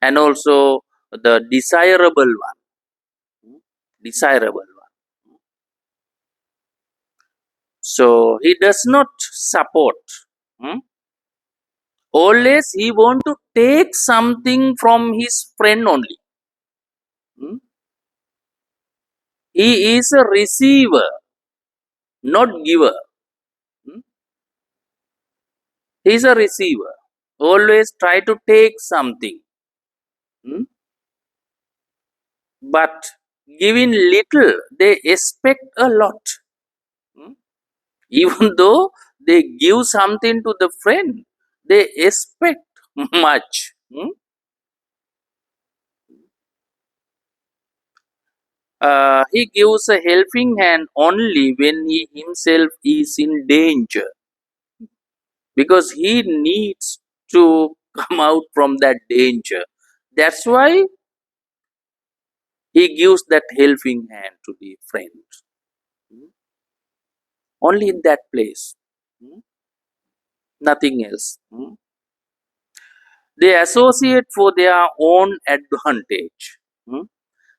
and also the desirable one. Desirable one. So he does not support. Always he want to take something from his friend only. He is a receiver, not giver. He is a receiver. Always try to take something. But giving little, they expect a lot. Even though they give something to the friend, they expect much. He gives a helping hand only when he himself is in danger, because he needs to come out from that danger. That's why he gives that helping hand to the friend. Only in that place. Nothing else. They associate for their own advantage,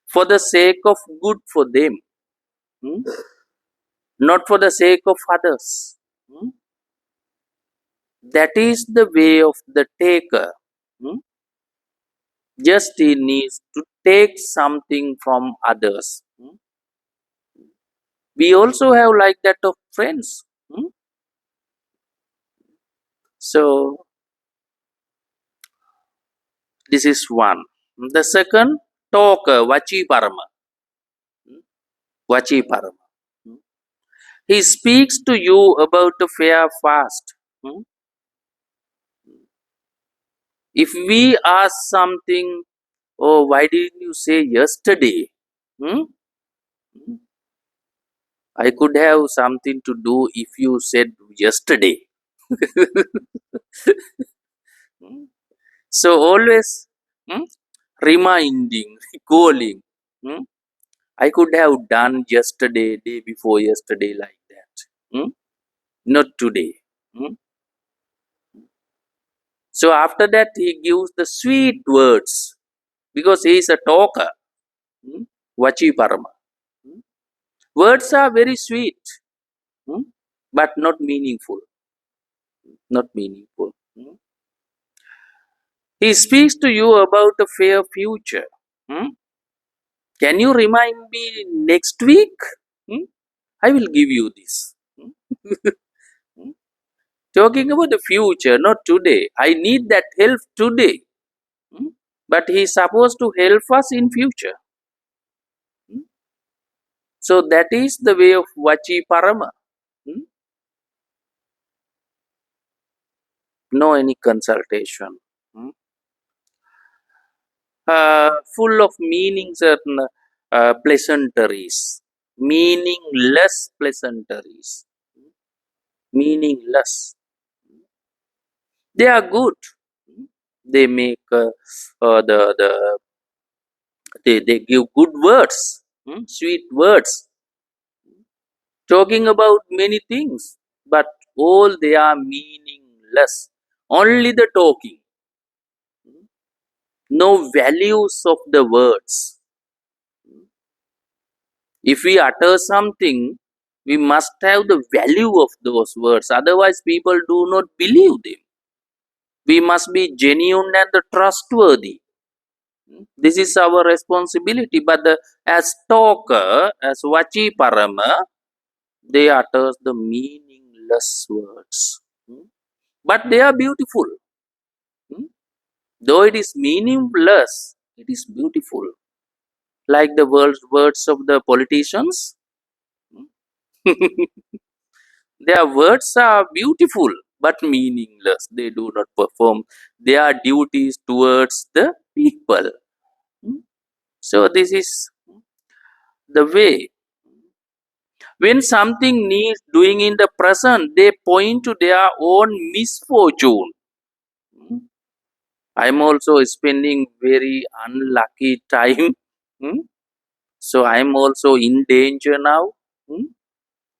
for the sake of good for them, not for the sake of others. That is the way of the taker. Just he needs to take something from others. We also have like that of friends. So this is one. The second, talker, Vachi Parama. Vachi Parama. He speaks to you about a fair fast. If we ask something, oh, why didn't you say yesterday? I could have something to do if you said yesterday. So always reminding, recalling. I could have done yesterday, day before yesterday, like that. Not today. So after that, he gives the sweet words, because he is a talker. Vachi Parama. Words are very sweet, but not meaningful. Not meaningful. He speaks to you about a fair future. Can you remind me next week? I will give you this. Talking about the future, not today. I need that help today. But he is supposed to help us in future. So that is the way of Vachi Parama. No any consultation. Full of meanings and pleasantries. Meaningless pleasantries. Meaningless. They are good. They make they give good words, sweet words, talking about many things, but all they are meaningless. Only the talking, no values of the words. If we utter something, we must have the value of those words. Otherwise, people do not believe them. We must be genuine and trustworthy. This is our responsibility. But as talker, as Vachi Parama, they utter the meaningless meaningless words. But they are beautiful. Though it is meaningless, it is beautiful. Like the words of the politicians. Their words are beautiful but meaningless. They do not perform their duties towards the people. So this is the way. When something needs doing in the present, they point to their own misfortune. I'm also spending very unlucky time. So I'm also in danger now.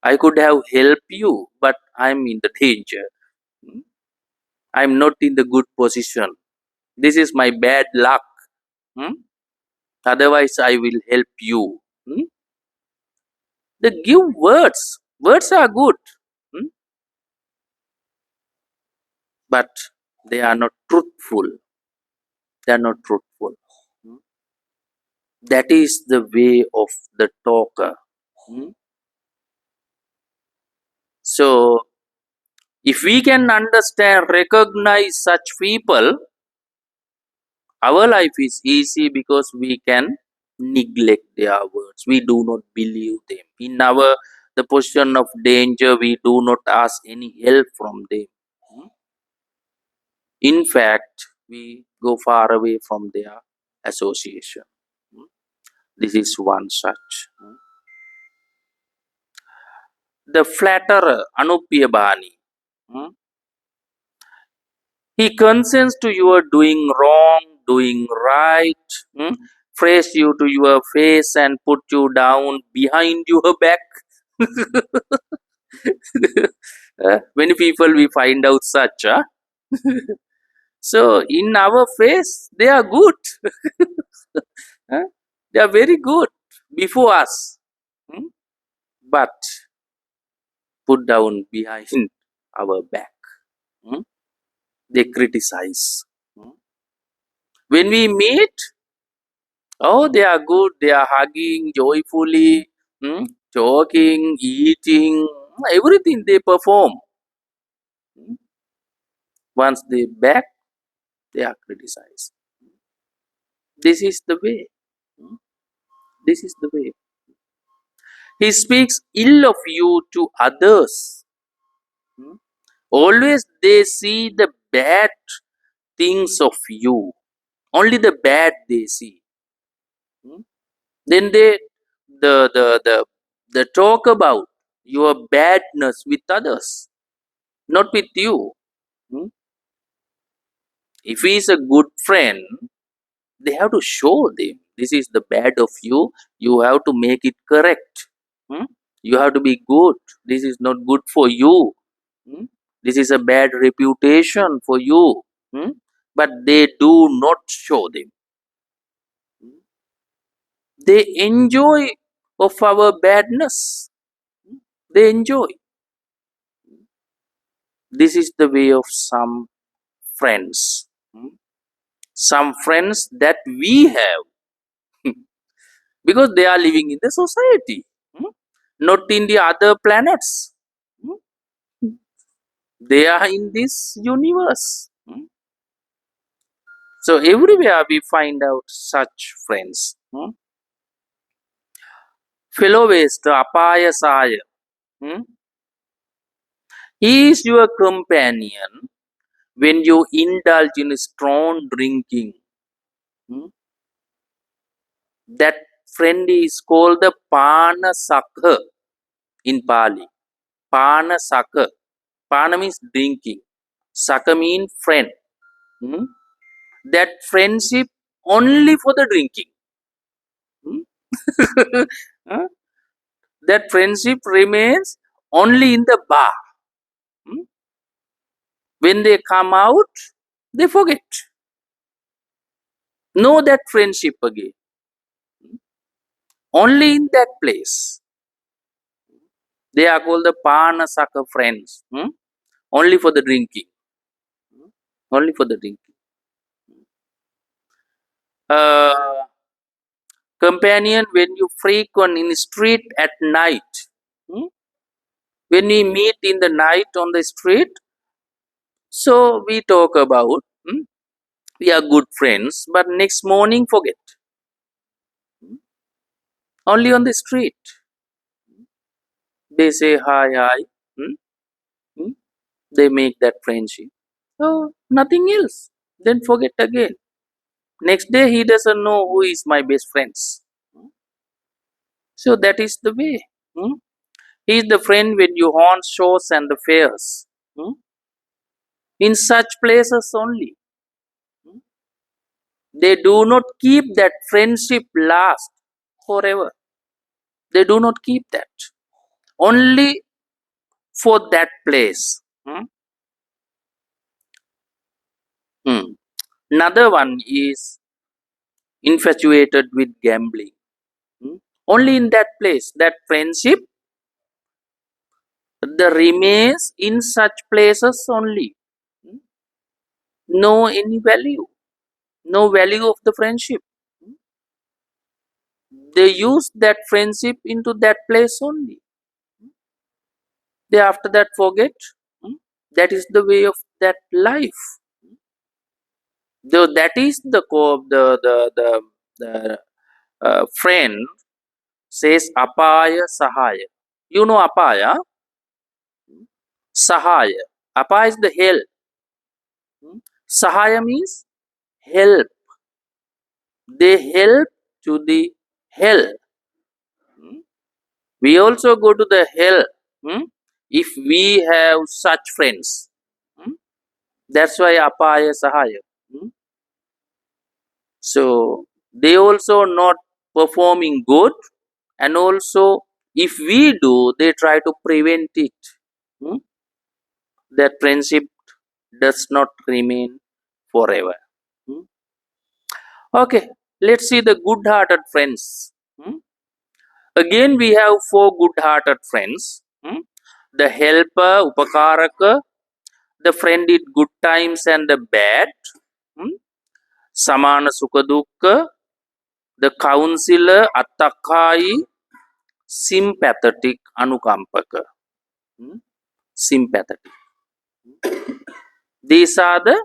I could have helped you, but I'm in the danger. I'm not in the good position. This is my bad luck. Hmm? Otherwise, I will help you. They give words. Words are good, hmm? But they are not truthful. They are not truthful. Hmm? That is the way of the talker. Hmm? So, if we can understand, recognize such people, our life is easy because we can neglect their words. We do not believe them. In our the position of danger, we do not ask any help from them. In fact, we go far away from their association. This is one such. The flatterer, Anuppiyabhani. He consents to your doing wrong, doing right, phrase you to your face and put you down behind your back. Many people we find out such. So in our face, they are good. Huh? They are very good before us. Hmm? But put down behind our back. Hmm? They criticize. Hmm? When we meet, oh, they are good. They are hugging joyfully, talking, eating, everything they perform. Hmm? Once they back, they are criticized. This is the way. Hmm? This is the way. He speaks ill of you to others. Hmm? Always they see the bad things of you. Only the bad they see. Hmm? Then they talk about your badness with others, not with you. Hmm? If he is a good friend, they have to show them this is the bad of you. You have to make it correct. Hmm? You have to be good. This is not good for you. Hmm? This is a bad reputation for you. Hmm? But they do not show them. They enjoy of our badness. They enjoy. This is the way of some friends. Some friends that we have because they are living in the society, not in the other planets. They are in this universe. So everywhere we find out such friends. Fellow waste, apaya saya. He is your companion when you indulge in strong drinking. Hmm? That friend is called the Panasakha in Pali. Panasakha. Pana means drinking. Saka means friend. Hmm? That friendship only for the drinking. Hmm? Huh? That friendship remains only in the bar. Hmm? When they come out, they forget. Know that friendship again. Only in that place. They are called the Panasaka friends. Only for the drinking. Only for the drinking. Uh, Companion when you frequent in street at night. Hmm? When we meet in the night on the street, so we talk about, we are good friends, but next morning forget. Only on the street. They say hi, hi. hmm, hmm, They make that friendship. So nothing else. Then forget again. Next day he doesn't know who is my best friends. So that is the way. hmm. He is the friend when you haunt shows and the fairs. hmm. In such places only. They do not keep that friendship last forever. They do not keep that. Only for that place. Hmm. Another one is infatuated with gambling. Only in that place, that friendship, the remains in such places only. Hmm. No any value. No value of the friendship. They use that friendship into that place only. They after that forget. Hmm. That is the way of that life. Though that is the the friend says apaya sahaya. You know apaya, sahaya. Apaya is the hell. Sahaya means help. They help to the hell. We also go to the hell if we have such friends. That's why apaya sahaya. So they also not performing good, and also if we do, they try to prevent it. Hmm? That friendship does not remain forever. Hmm? Okay, let's see the good-hearted friends. Again, we have four good-hearted friends. The helper, upakaraka, the friend in good times and the bad. Samana sukha, the counselor, attakai, sympathetic, anukampaka. Sympathetic. These are the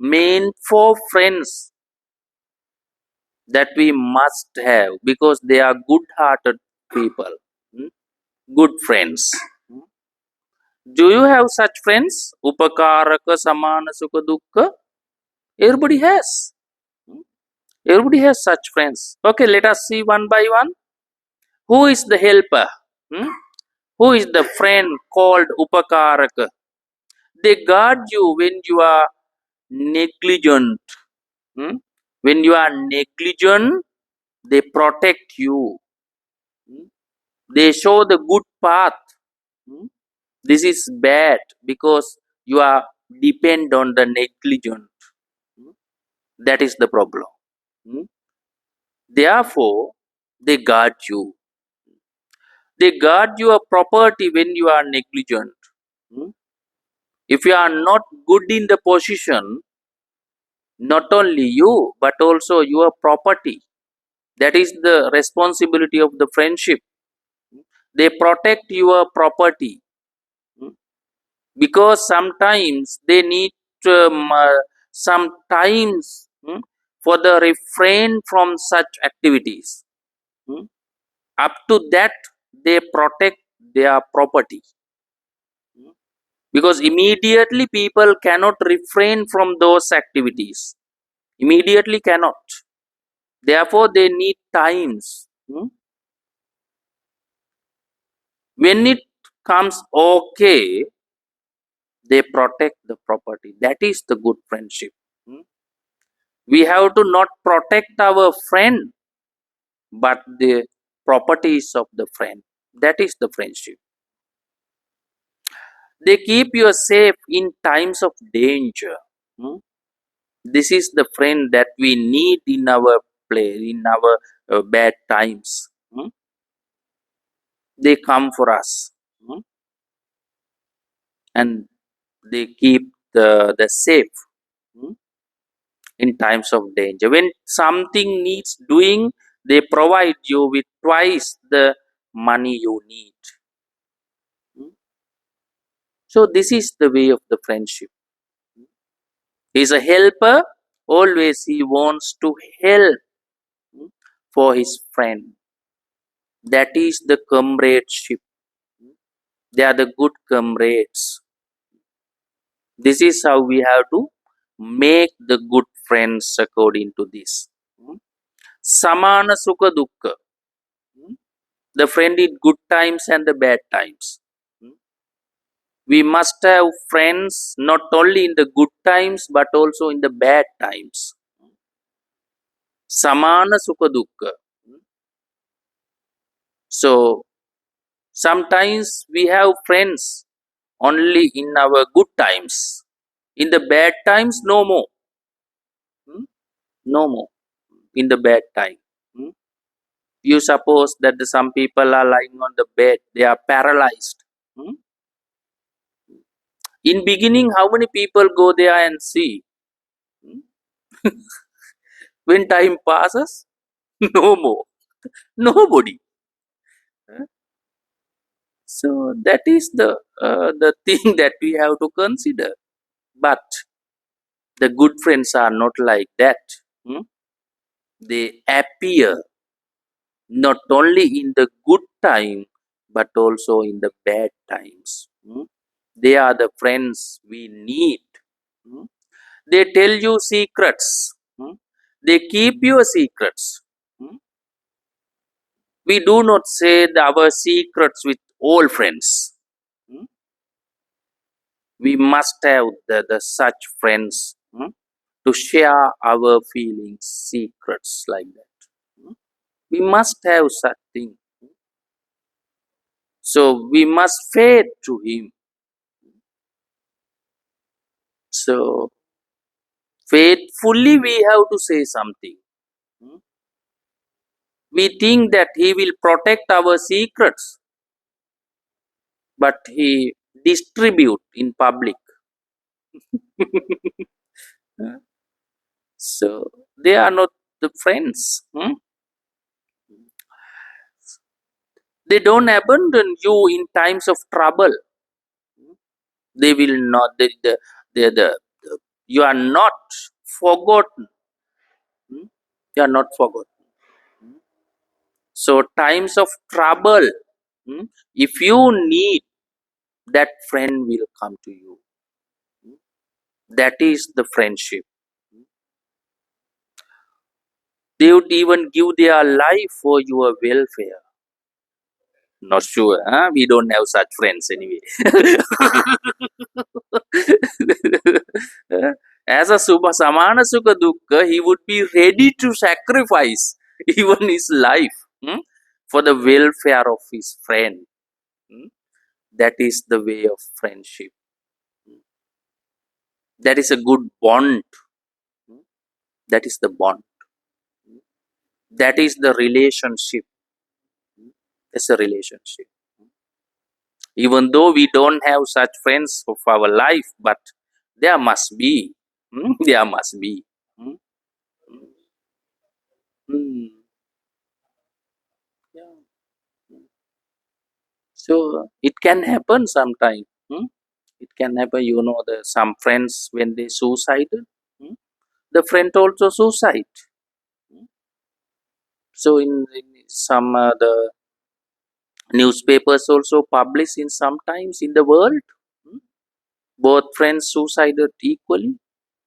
main four friends that we must have because they are good-hearted people. Good friends. Do you have such friends? Upakaraka, samana, sukha, dukkha. Everybody has. Everybody has such friends. Okay, let us see one by one. Who is the helper? Hmm? Who is the friend called upakaraka? They guard you when you are negligent. Hmm? When you are negligent, they protect you. Hmm? They show the good path. Hmm? This is bad because you are depend on the negligent. Hmm? That is the problem. Hmm? Therefore, they guard you. They guard your property when you are negligent. Hmm? If you are not good in the position, not only you, but also your property. That is the responsibility of the friendship. They protect your property. Hmm? Because sometimes they need sometimes for the refrain from such activities. Hmm? Up to that, they protect their property. Because immediately people cannot refrain from those activities. Immediately cannot. Therefore, they need times. When it comes okay, they protect the property. That is the good friendship. We have to not protect our friend, but the properties of the friend. That is the friendship. They keep you safe in times of danger. Hmm? This is the friend that we need in our play, in our bad times. They come for us. Hmm? And they keep the safe in times of danger. When something needs doing, they provide you with twice the money you need. So this is the way of the friendship. He is a helper. Always he wants to help for his friend. That is the comradeship. They are the good comrades. This is how we have to make the good friends according to this. Samana sukha dukkha. The friend in good times and the bad times. We must have friends not only in the good times but also in the bad times. Samana sukha dukkha. So sometimes we have friends only in our good times. In the bad times, no more. No more. In the bad time. You suppose that some people are lying on the bed, they are paralyzed. In beginning, how many people go there and see? When time passes, no more. Nobody. So that is the thing that we have to consider. But the good friends are not like that. They appear not only in the good time but also in the bad times. They are the friends we need. They tell you secrets. They keep your secrets. We do not say our secrets with all friends. We must have the such friends to share our feelings, secrets like that. We must have such thing. So we must faith to him. So faithfully we have to say something. We think that he will protect our secrets, but he distribute in public. So they are not the friends. They don't abandon you in times of trouble. They will not. The you are not forgotten. You are not forgotten. So times of trouble, if you need, that friend will come to you. That is the friendship. They would even give their life for your welfare. Not sure, huh? We don't have such friends anyway. As a Samana Sukha Dukkha, he would be ready to sacrifice even his life for the welfare of his friend. That is the way of friendship. That is a good bond. That is the bond. That is the relationship. It's a relationship. Even though we don't have such friends of our life, but there must be. There must be. Mm, mm, yeah. So it can happen sometime. It can happen. Some friends when they suicided, the friend also suicide. So in some the newspapers also publish in sometimes in the world, mm, both friends suicided equally,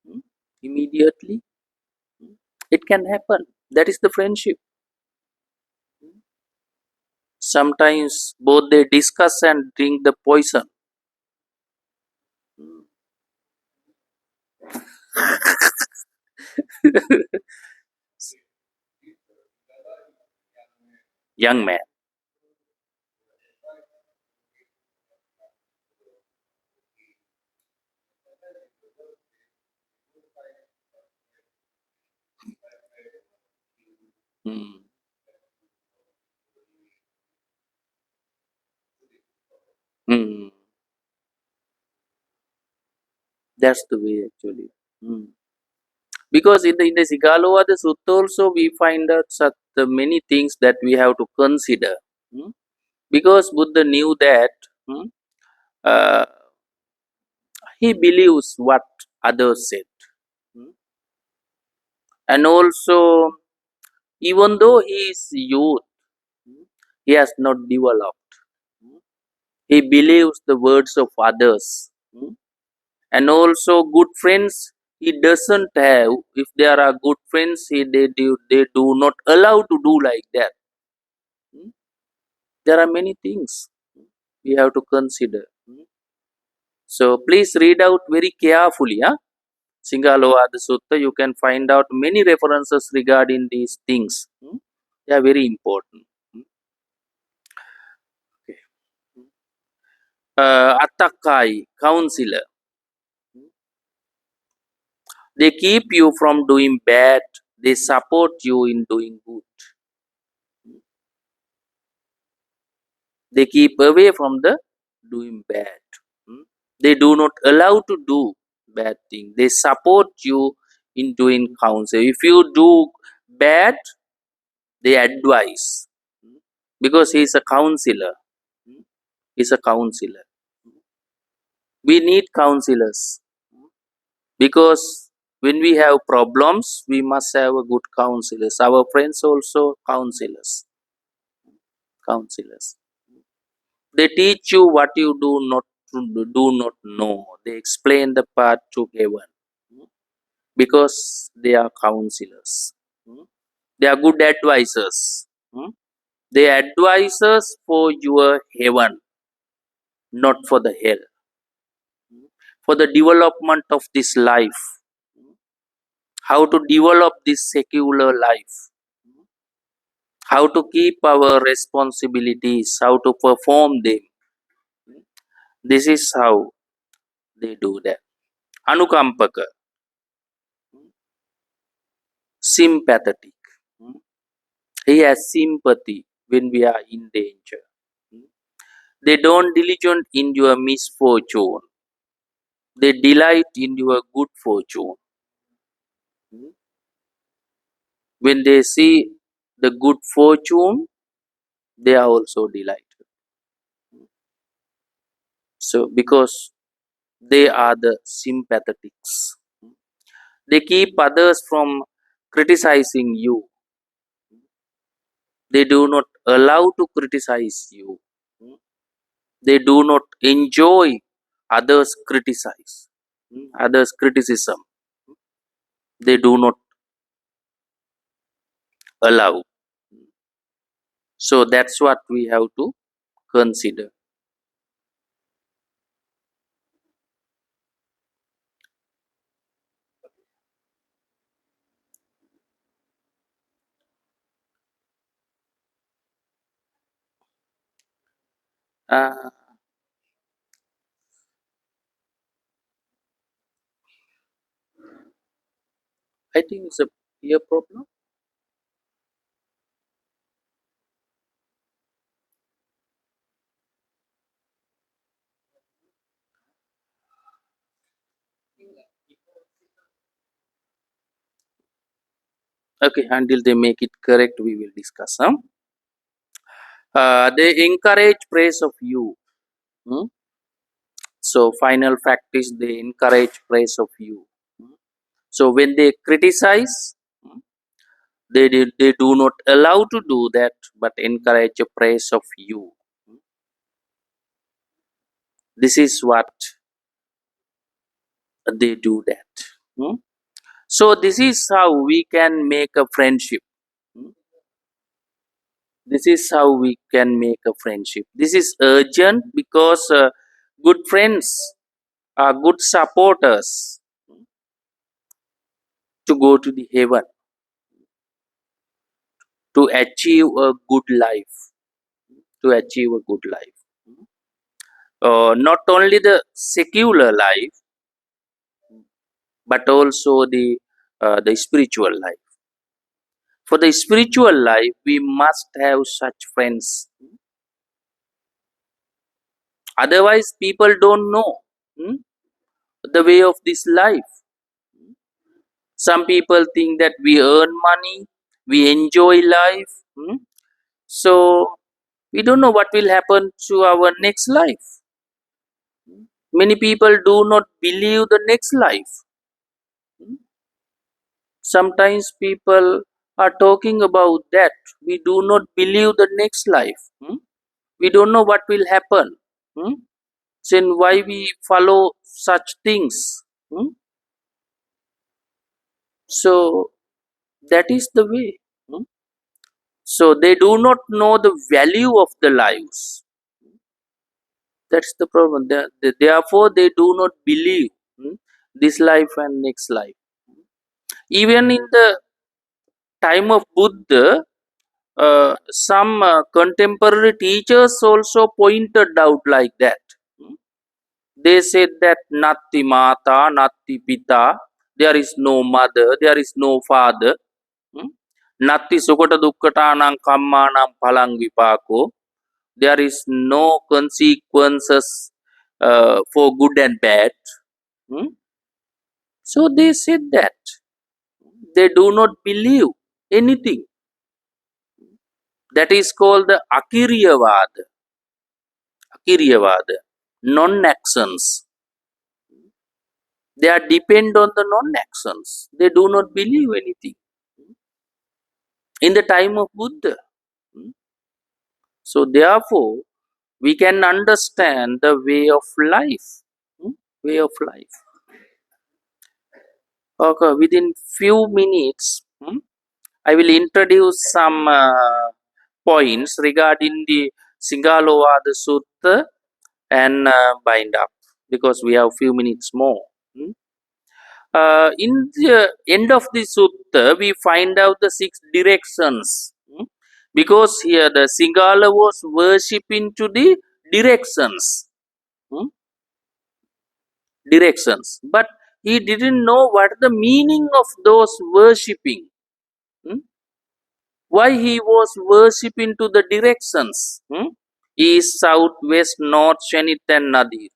mm, immediately. It can happen. That is the friendship. Sometimes both they discuss and drink the poison. Young man. Mm, mm. That's the way actually. Mm. Because in the Sigalovada Sutta also we find out such many things that we have to consider. Because Buddha knew that. mm, uh, He believes what others said. And also, even though he is youth, he has not developed. He believes the words of others. And also, good friends he doesn't have. If there are good friends, they do not allow to do like that. There are many things we have to consider. So please read out very carefully. Siṅgālovāda Sutta, you can find out many references regarding these things. They are very important. Okay. Attakai, counselor. They keep you from doing bad. They support you in doing good. They keep away from the doing bad. They do not allow to do bad thing. They support you in doing counsel. If you do bad, they advise, because he is a counselor. He is a counselor. We need counselors, because when we have problems, we must have a good counselors. Our friends also counselors. Counselors. They teach you what you do not know. They explain the path to heaven, because they are counselors. They are good advisors. They advise us for your heaven, not for the hell. For the development of this life, how to develop this secular life, how to keep our responsibilities, how to perform them. This is how they do that. Anukampaka, sympathetic. He has sympathy when we are in danger. They don't diligent in your misfortune. They delight in your good fortune. When they see the good fortune, they are also delighted. So, because they are the sympathetics. They keep others from criticizing you. They do not allow to criticize you. They do not enjoy others criticize, others criticism. They do not allow. So that's what we have to consider. Uh, I think it's a ear problem. Okay, until they make it correct, we will discuss. They encourage praise of you. Hmm? So, final fact is they encourage praise of you. So, when they criticize, they do not allow to do that, but encourage a praise of you. This is what they do that. So, this is how we can make a friendship. This is how we can make a friendship. This is urgent, because good friends are good supporters to go to the heaven, to achieve a good life, to achieve a good life. Not only the secular life, but also the spiritual life. For the spiritual life, we must have such friends. Otherwise, people don't know the way of this life. Some people think that we earn money, we enjoy life. So we don't know what will happen to our next life. Many people do not believe the next life. Sometimes people are talking about that. We do not believe the next life. We don't know what will happen. Then why we follow such things? So that is the way. So they do not know the value of the lives. That's the problem. Therefore, they do not believe this life and next life. Even in the time of Buddha, some contemporary teachers also pointed out like that. They said that natti mata, natti pita, there is no mother, there is no father. Natti sukata dukkatanam kammanam palang vipako. There is no consequences for good and bad. So they said that. They do not believe anything. That is called the Akiriyavada. Akiriyavada. Non-actions. They are depend on the non-actions. They do not believe anything. In the time of Buddha. So therefore, we can understand the way of life. Way of life. Okay, within few minutes, I will introduce some points regarding the Siṅgālovāda Sutta and bind up, because we have few minutes more. In the end of the sutta, we find out the 6 directions. Because here the Sigāla was worshipping to the directions. Directions. But he didn't know what the meaning of those worshipping. Why he was worshipping to the directions? East, south, west, north, Shanit and Nadir.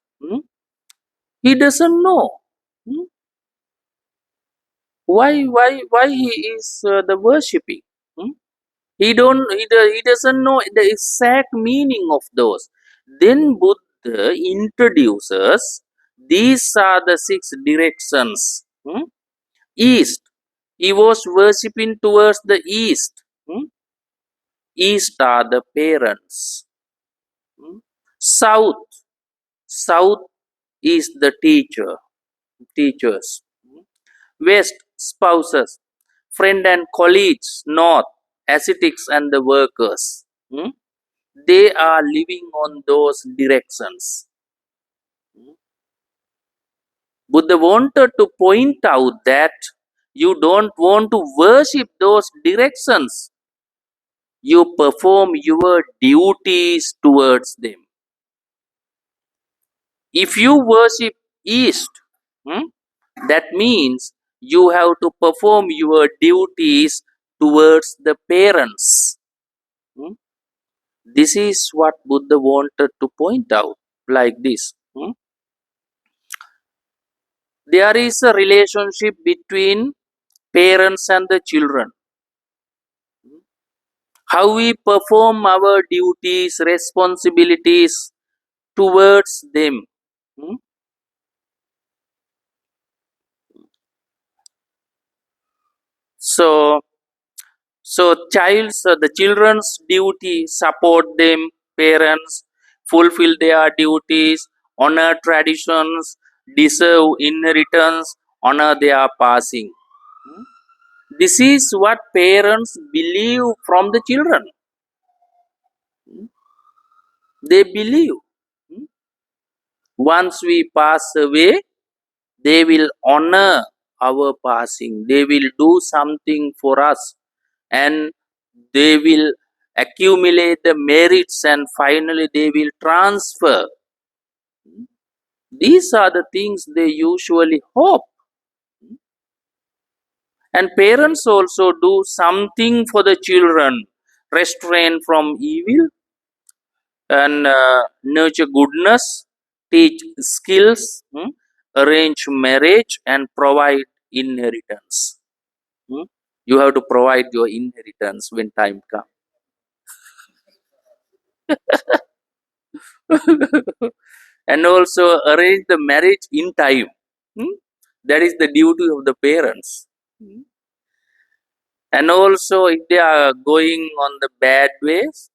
He doesn't know. Why he is the worshipping? He doesn't know the exact meaning of those. Then Buddha introduces these are the 6 directions. East, he was worshipping towards the east. East are the parents. South, south is the teachers. West, spouses, friend and colleagues. North, ascetics and the workers. They are living on those directions. Buddha wanted to point out that you don't want to worship those directions. You perform your duties towards them. If you worship east, that means you have to perform your duties towards the parents. This is what Buddha wanted to point out, like this. There is a relationship between parents and the children. How we perform our duties, responsibilities towards them. So the children's duty, support them, parents, fulfill their duties, honor traditions, deserve inheritance, honor their passing. This is what parents believe from the children. They believe once we pass away, they will honor our passing. They will do something for us, and they will accumulate the merits, and finally they will transfer. These are the things they usually hope. And parents also do something for the children, restrain from evil, and nurture goodness, teach skills, arrange marriage, and provide inheritance. You have to provide your inheritance when time comes. and also arrange the marriage in time. Hmm? That is the duty of the parents. Hmm? And also, if they are going on the bad ways,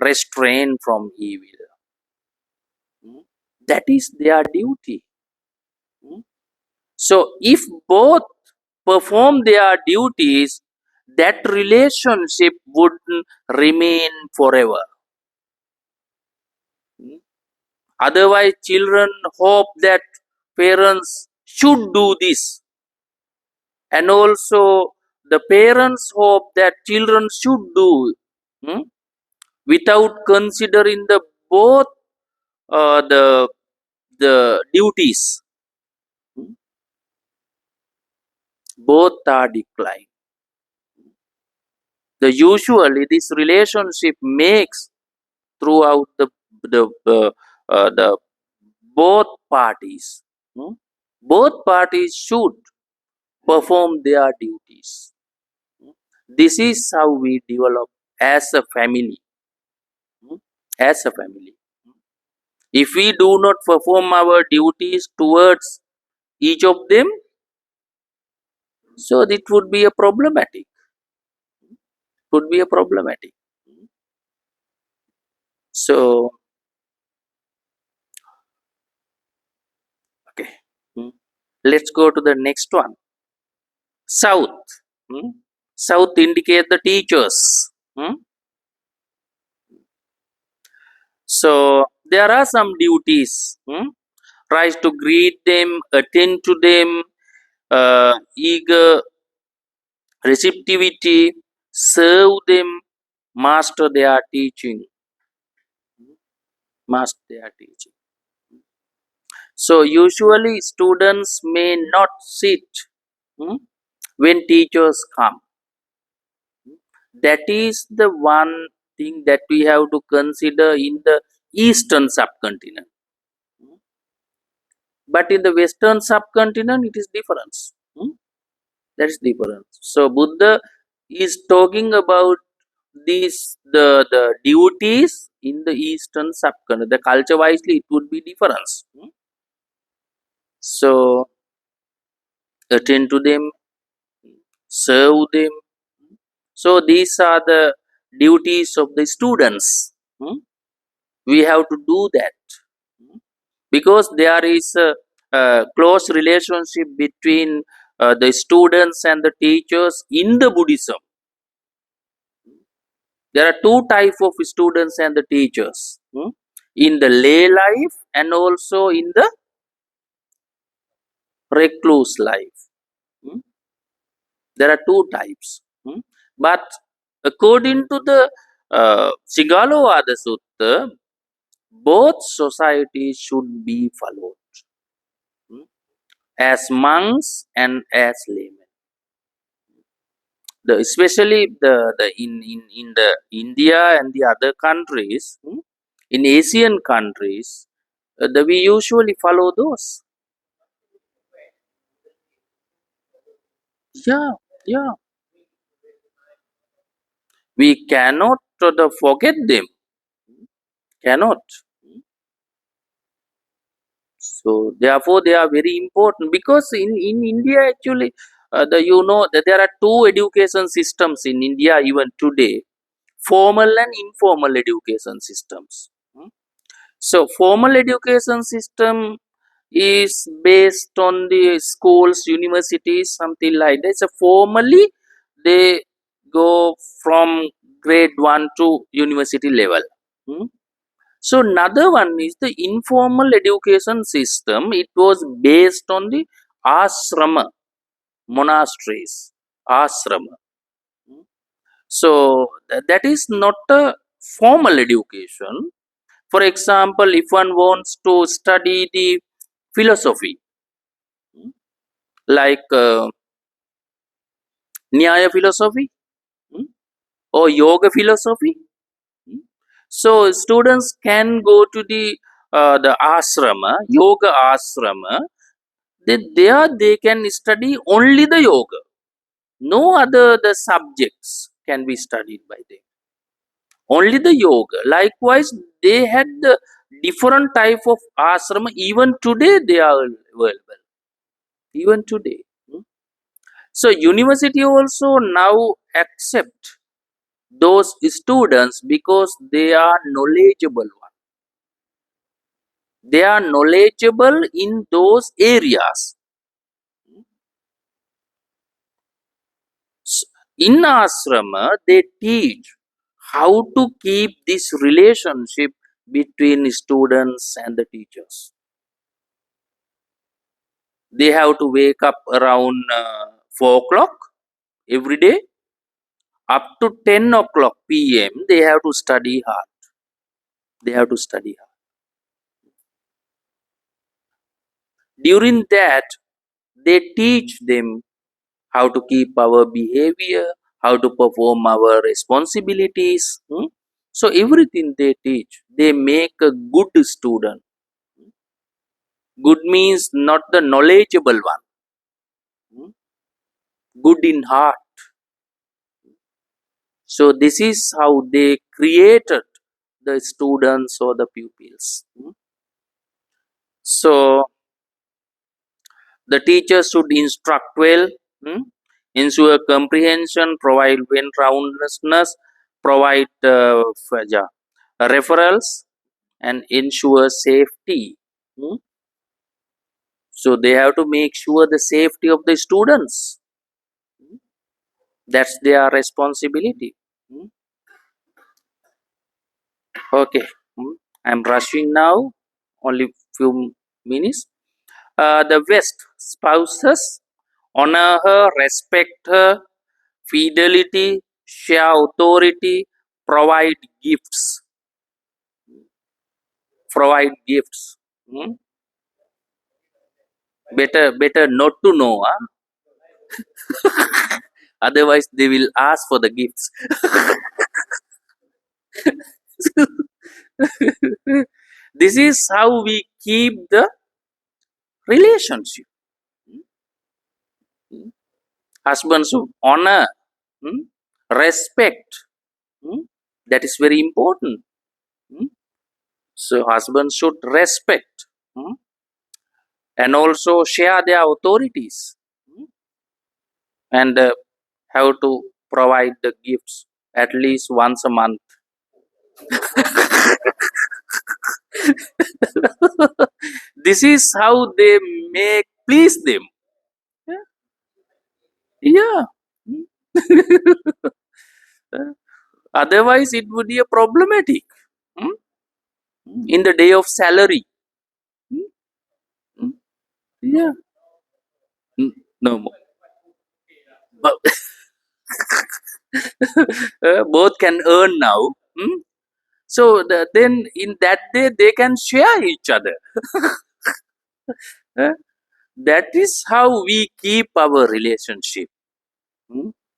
restrain from evil. Hmm? That is their duty. Hmm? So if both perform their duties, that relationship would remain forever. Hmm? Otherwise, children hope that parents should do this, and also the parents hope that children should do, hmm, without considering the both the duties. Hmm. Both are declined. The usually this relationship makes throughout the both parties. Hmm. Both parties should perform their duties. Hmm. This is how we develop as a family. Hmm. As a family. If we do not perform our duties towards each of them, so it would be a problematic. Would be a problematic. So, okay. Hmm. Let's go to the next one. South. Hmm. South indicate the teachers. Hmm. So there are some duties. Hmm. Rise to greet them, attend to them, eager receptivity, serve them, master their teaching. Master their teaching. So usually students may not sit, hmm, when teachers come. That is the one thing that we have to consider in the eastern subcontinent. But in the western subcontinent, it is different. Hmm? That is different. So Buddha is talking about these the duties in the eastern subcontinent. The culture wisely it would be different. Hmm? So attend to them, serve them. So these are the duties of the students. Hmm? We have to do that. Hmm? Because there is a close relationship between the students and the teachers in the Buddhism. There are two types of students and the teachers, in the lay life and also in the recluse life. Hmm. There are two types. Hmm. But according to the Sigalovada Sutta, both societies should be followed, hmm, as monks and as laymen. Especially in the India and the other countries, in Asian countries, we usually follow those. Yeah, yeah. We cannot forget them. Cannot. So therefore, they are very important because in India actually, that there are two education systems in India even today: formal and informal education systems. Hmm. So formal education system is based on the schools, universities, something like that. So formally, they go from grade 1 to university level. Hmm. So another one is the informal education system. It was based on the ashrama, monasteries, ashrama. Hmm. So that is not a formal education. For example, if one wants to study the philosophy, hmm, like Nyaya philosophy, hmm, or yoga philosophy, hmm, so students can go to the ashrama, yoga ashrama. There they can study only the yoga. No other the subjects can be studied by them. Only the yoga. Likewise, they had the different type of ashrama. Even today they are available. Even today. So university also now accept those students because they are knowledgeable. They are knowledgeable in those areas. In ashrama, they teach how to keep this relationship between students and the teachers. They have to wake up around 4 o'clock every day. Up to 10 o'clock p.m., they have to study hard. They have to study hard. During that, they teach them how to keep our behavior, how to perform our responsibilities. So everything they teach, they make a good student. Good means not the knowledgeable one. Good in heart. So this is how they created the students or the pupils. So the teacher should instruct well, ensure comprehension, provide well-roundedness, provide referrals, and ensure safety. So they have to make sure the safety of the students. That's their responsibility. Okay, I'm rushing now. Only few minutes. The West spouses honor her, respect her, fidelity, share authority, provide gifts. Provide gifts. Better not to know. Otherwise, they will ask for the gifts. This is how we keep the relationship. Husbands should honor, respect. That is very important. So, husbands should respect and also share their authorities and have to provide the gifts at least once a month. This is how they make please them. Yeah. Otherwise, it would be a problematic in the day of salary. Yeah. No more. But both can earn now. So then in that day they can share each other. Uh, that is how we keep our relationship.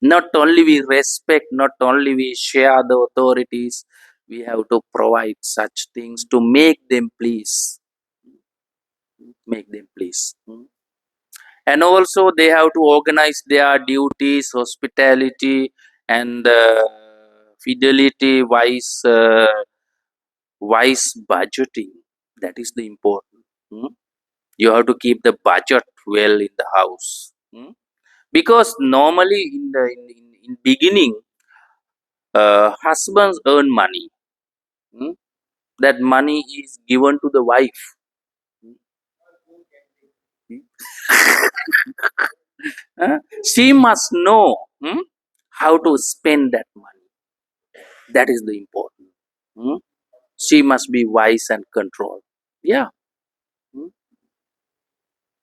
Not only we respect, not only we share the authorities, we have to provide such things to make them please. Make them please. And also they have to organize their duties, hospitality, and fidelity, wise budgeting. That is the important. You have to keep the budget well in the house. Because normally in beginning, husbands earn money. That money is given to the wife. She must know how to spend that money. That is the important. Hmm? She must be wise and control. Yeah. Hmm?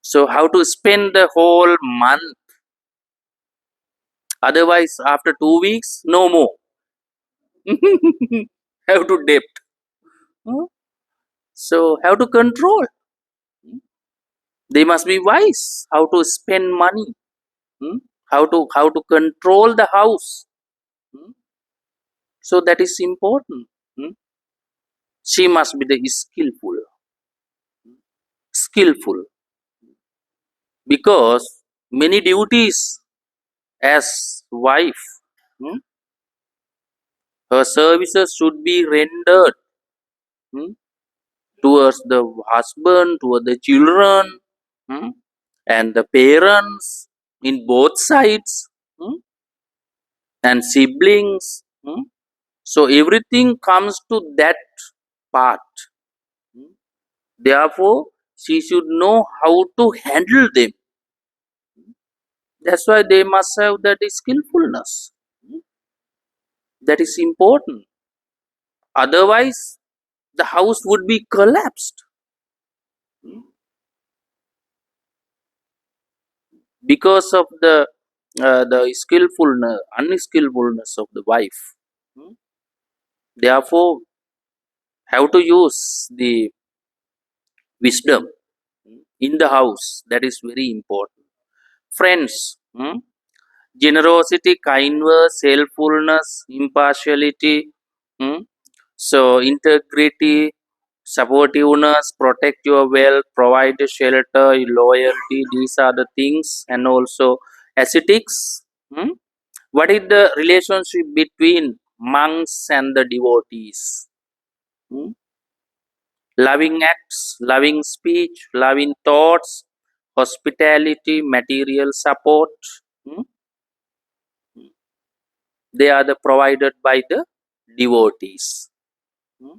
So how to spend the whole month? Otherwise, after 2 weeks, no more. Have to debt. Hmm? So how to control? They must be wise. How to spend money? How to control the house? Hmm? So that is important. She must be the skillful because many duties as wife, hmm, her services should be rendered, hmm, towards the husband, towards the children, hmm, and the parents in both sides, and siblings. So everything comes to that part. Hmm. Therefore, she should know how to handle them. That's why they must have that skillfulness. Hmm. That is important. Otherwise, the house would be collapsed. Hmm. Because of the skillfulness, unskillfulness of the wife. Hmm. Therefore, have to use the wisdom in the house. That is very important. Friends, generosity, kindness, helpfulness, impartiality, hmm, so integrity, supportiveness, protect your wealth, provide shelter, loyalty. These are the things, and also ascetics. Hmm. What is the relationship between monks and the devotees? Hmm? Loving acts, loving speech, loving thoughts, hospitality, material support. Hmm? They are the provided by the devotees. Hmm?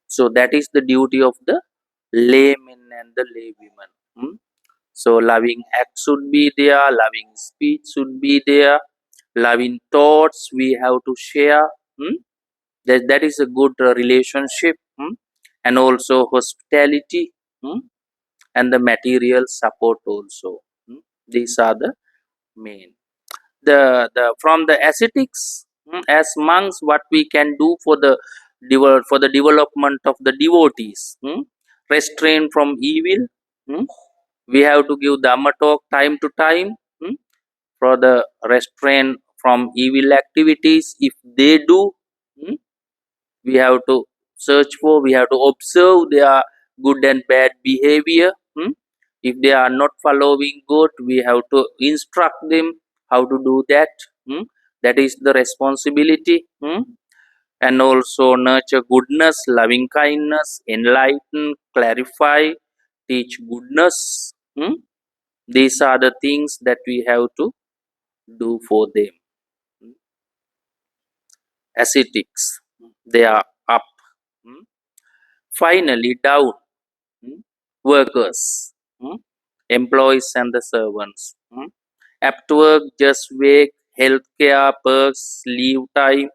So that is the duty of the laymen and the laywomen. Hmm? So loving act should be there, loving speech should be there, loving thoughts we have to share. Hmm? That is a good relationship. And also hospitality. Hmm? And the material support also. Hmm. These are the main. The from the ascetics, as monks, what we can do for the for the development of the devotees. Restrain from evil. Hmm. We have to give Dhamma talk time to time. Hmm. For the restrain from evil activities. If they do, hmm, we have to search for, we have to observe their good and bad behavior. If they are not following good, we have to instruct them how to do that. That is the responsibility. And also nurture goodness, loving kindness, enlighten, clarify, teach goodness. These are the things that we have to do for them. Hmm. Ascetics, they are up. Hmm. Finally, down. Hmm. Workers, hmm, employees and the servants. Apt work, just wake, healthcare, perks, leave time,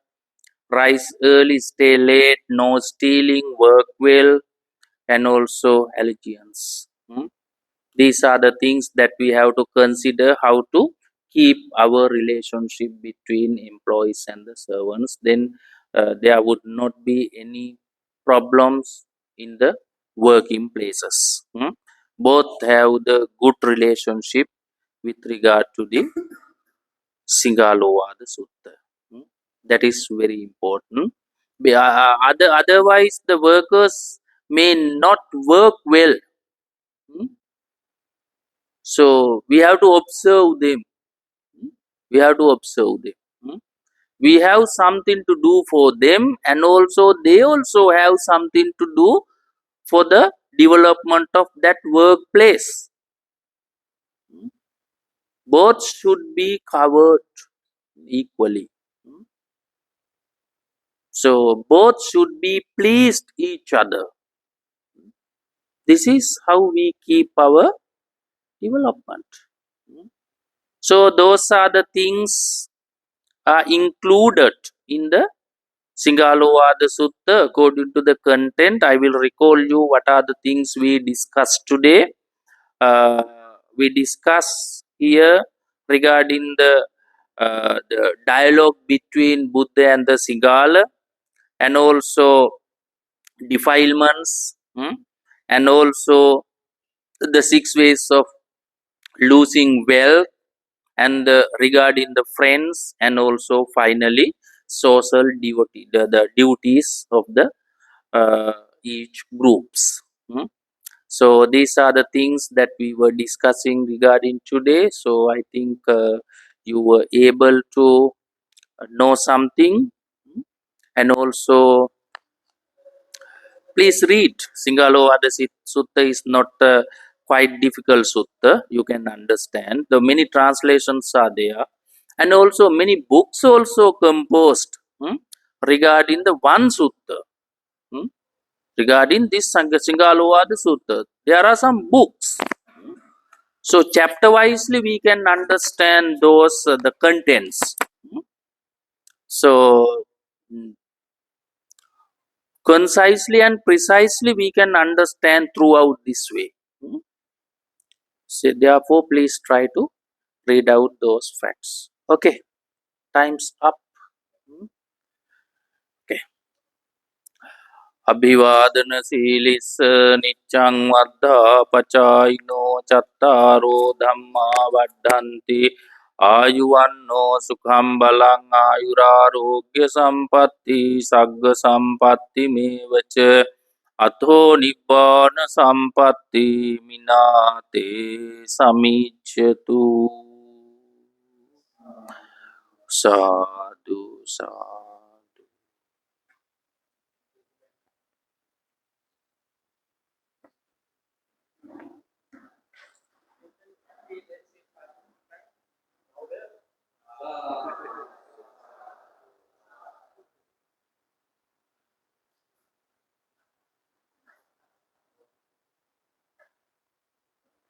rise early, stay late, no stealing, work well, and also allegiance. These are the things that we have to consider how to keep our relationship between employees and the servants. Then there would not be any problems in the working places. Both have the good relationship with regard to the Sigalovada Sutta. Hmm. That is very important. Otherwise, the workers may not work well. Hmm. So we have to observe them. Hmm. We have to observe them. Hmm. We have something to do for them, and also they also have something to do for the development of that workplace. Hmm. Both should be covered equally. Hmm. So both should be pleased each other. This is how we keep our development. Hmm. So those are the things are included in the Siṅgālovāda Sutta. According to the content, I will recall you what are the things we discussed today. Uh, we discuss here regarding the dialogue between Buddha and the Sigāla, and also defilements, and also the 6 ways of losing wealth, and regarding the friends, and also finally social duty, the duties of the uh, each groups. Hmm. So these are the things that we were discussing regarding today. So I think you were able to know something. Hmm. And also please read. Siṅgālovāda Sutta is not quite difficult sutta. You can understand. The many translations are there, and also many books also composed regarding the one sutta. hmm, Regarding this Siṅgālovāda Sutta, there are some books. So chapter wisely we can understand those the contents. So concisely and precisely we can understand throughout this way. So therefore, please try to read out those facts. Okay, time's up. Okay. Abhivadana silis niccang vaddha pacaino chattaro dhamma vaddhanti ayuvanno sukham balang ayurarogya sampatti sagga sampatti mevaca atho nibbana sampatti minate samichyatu. Sadhu sadhu.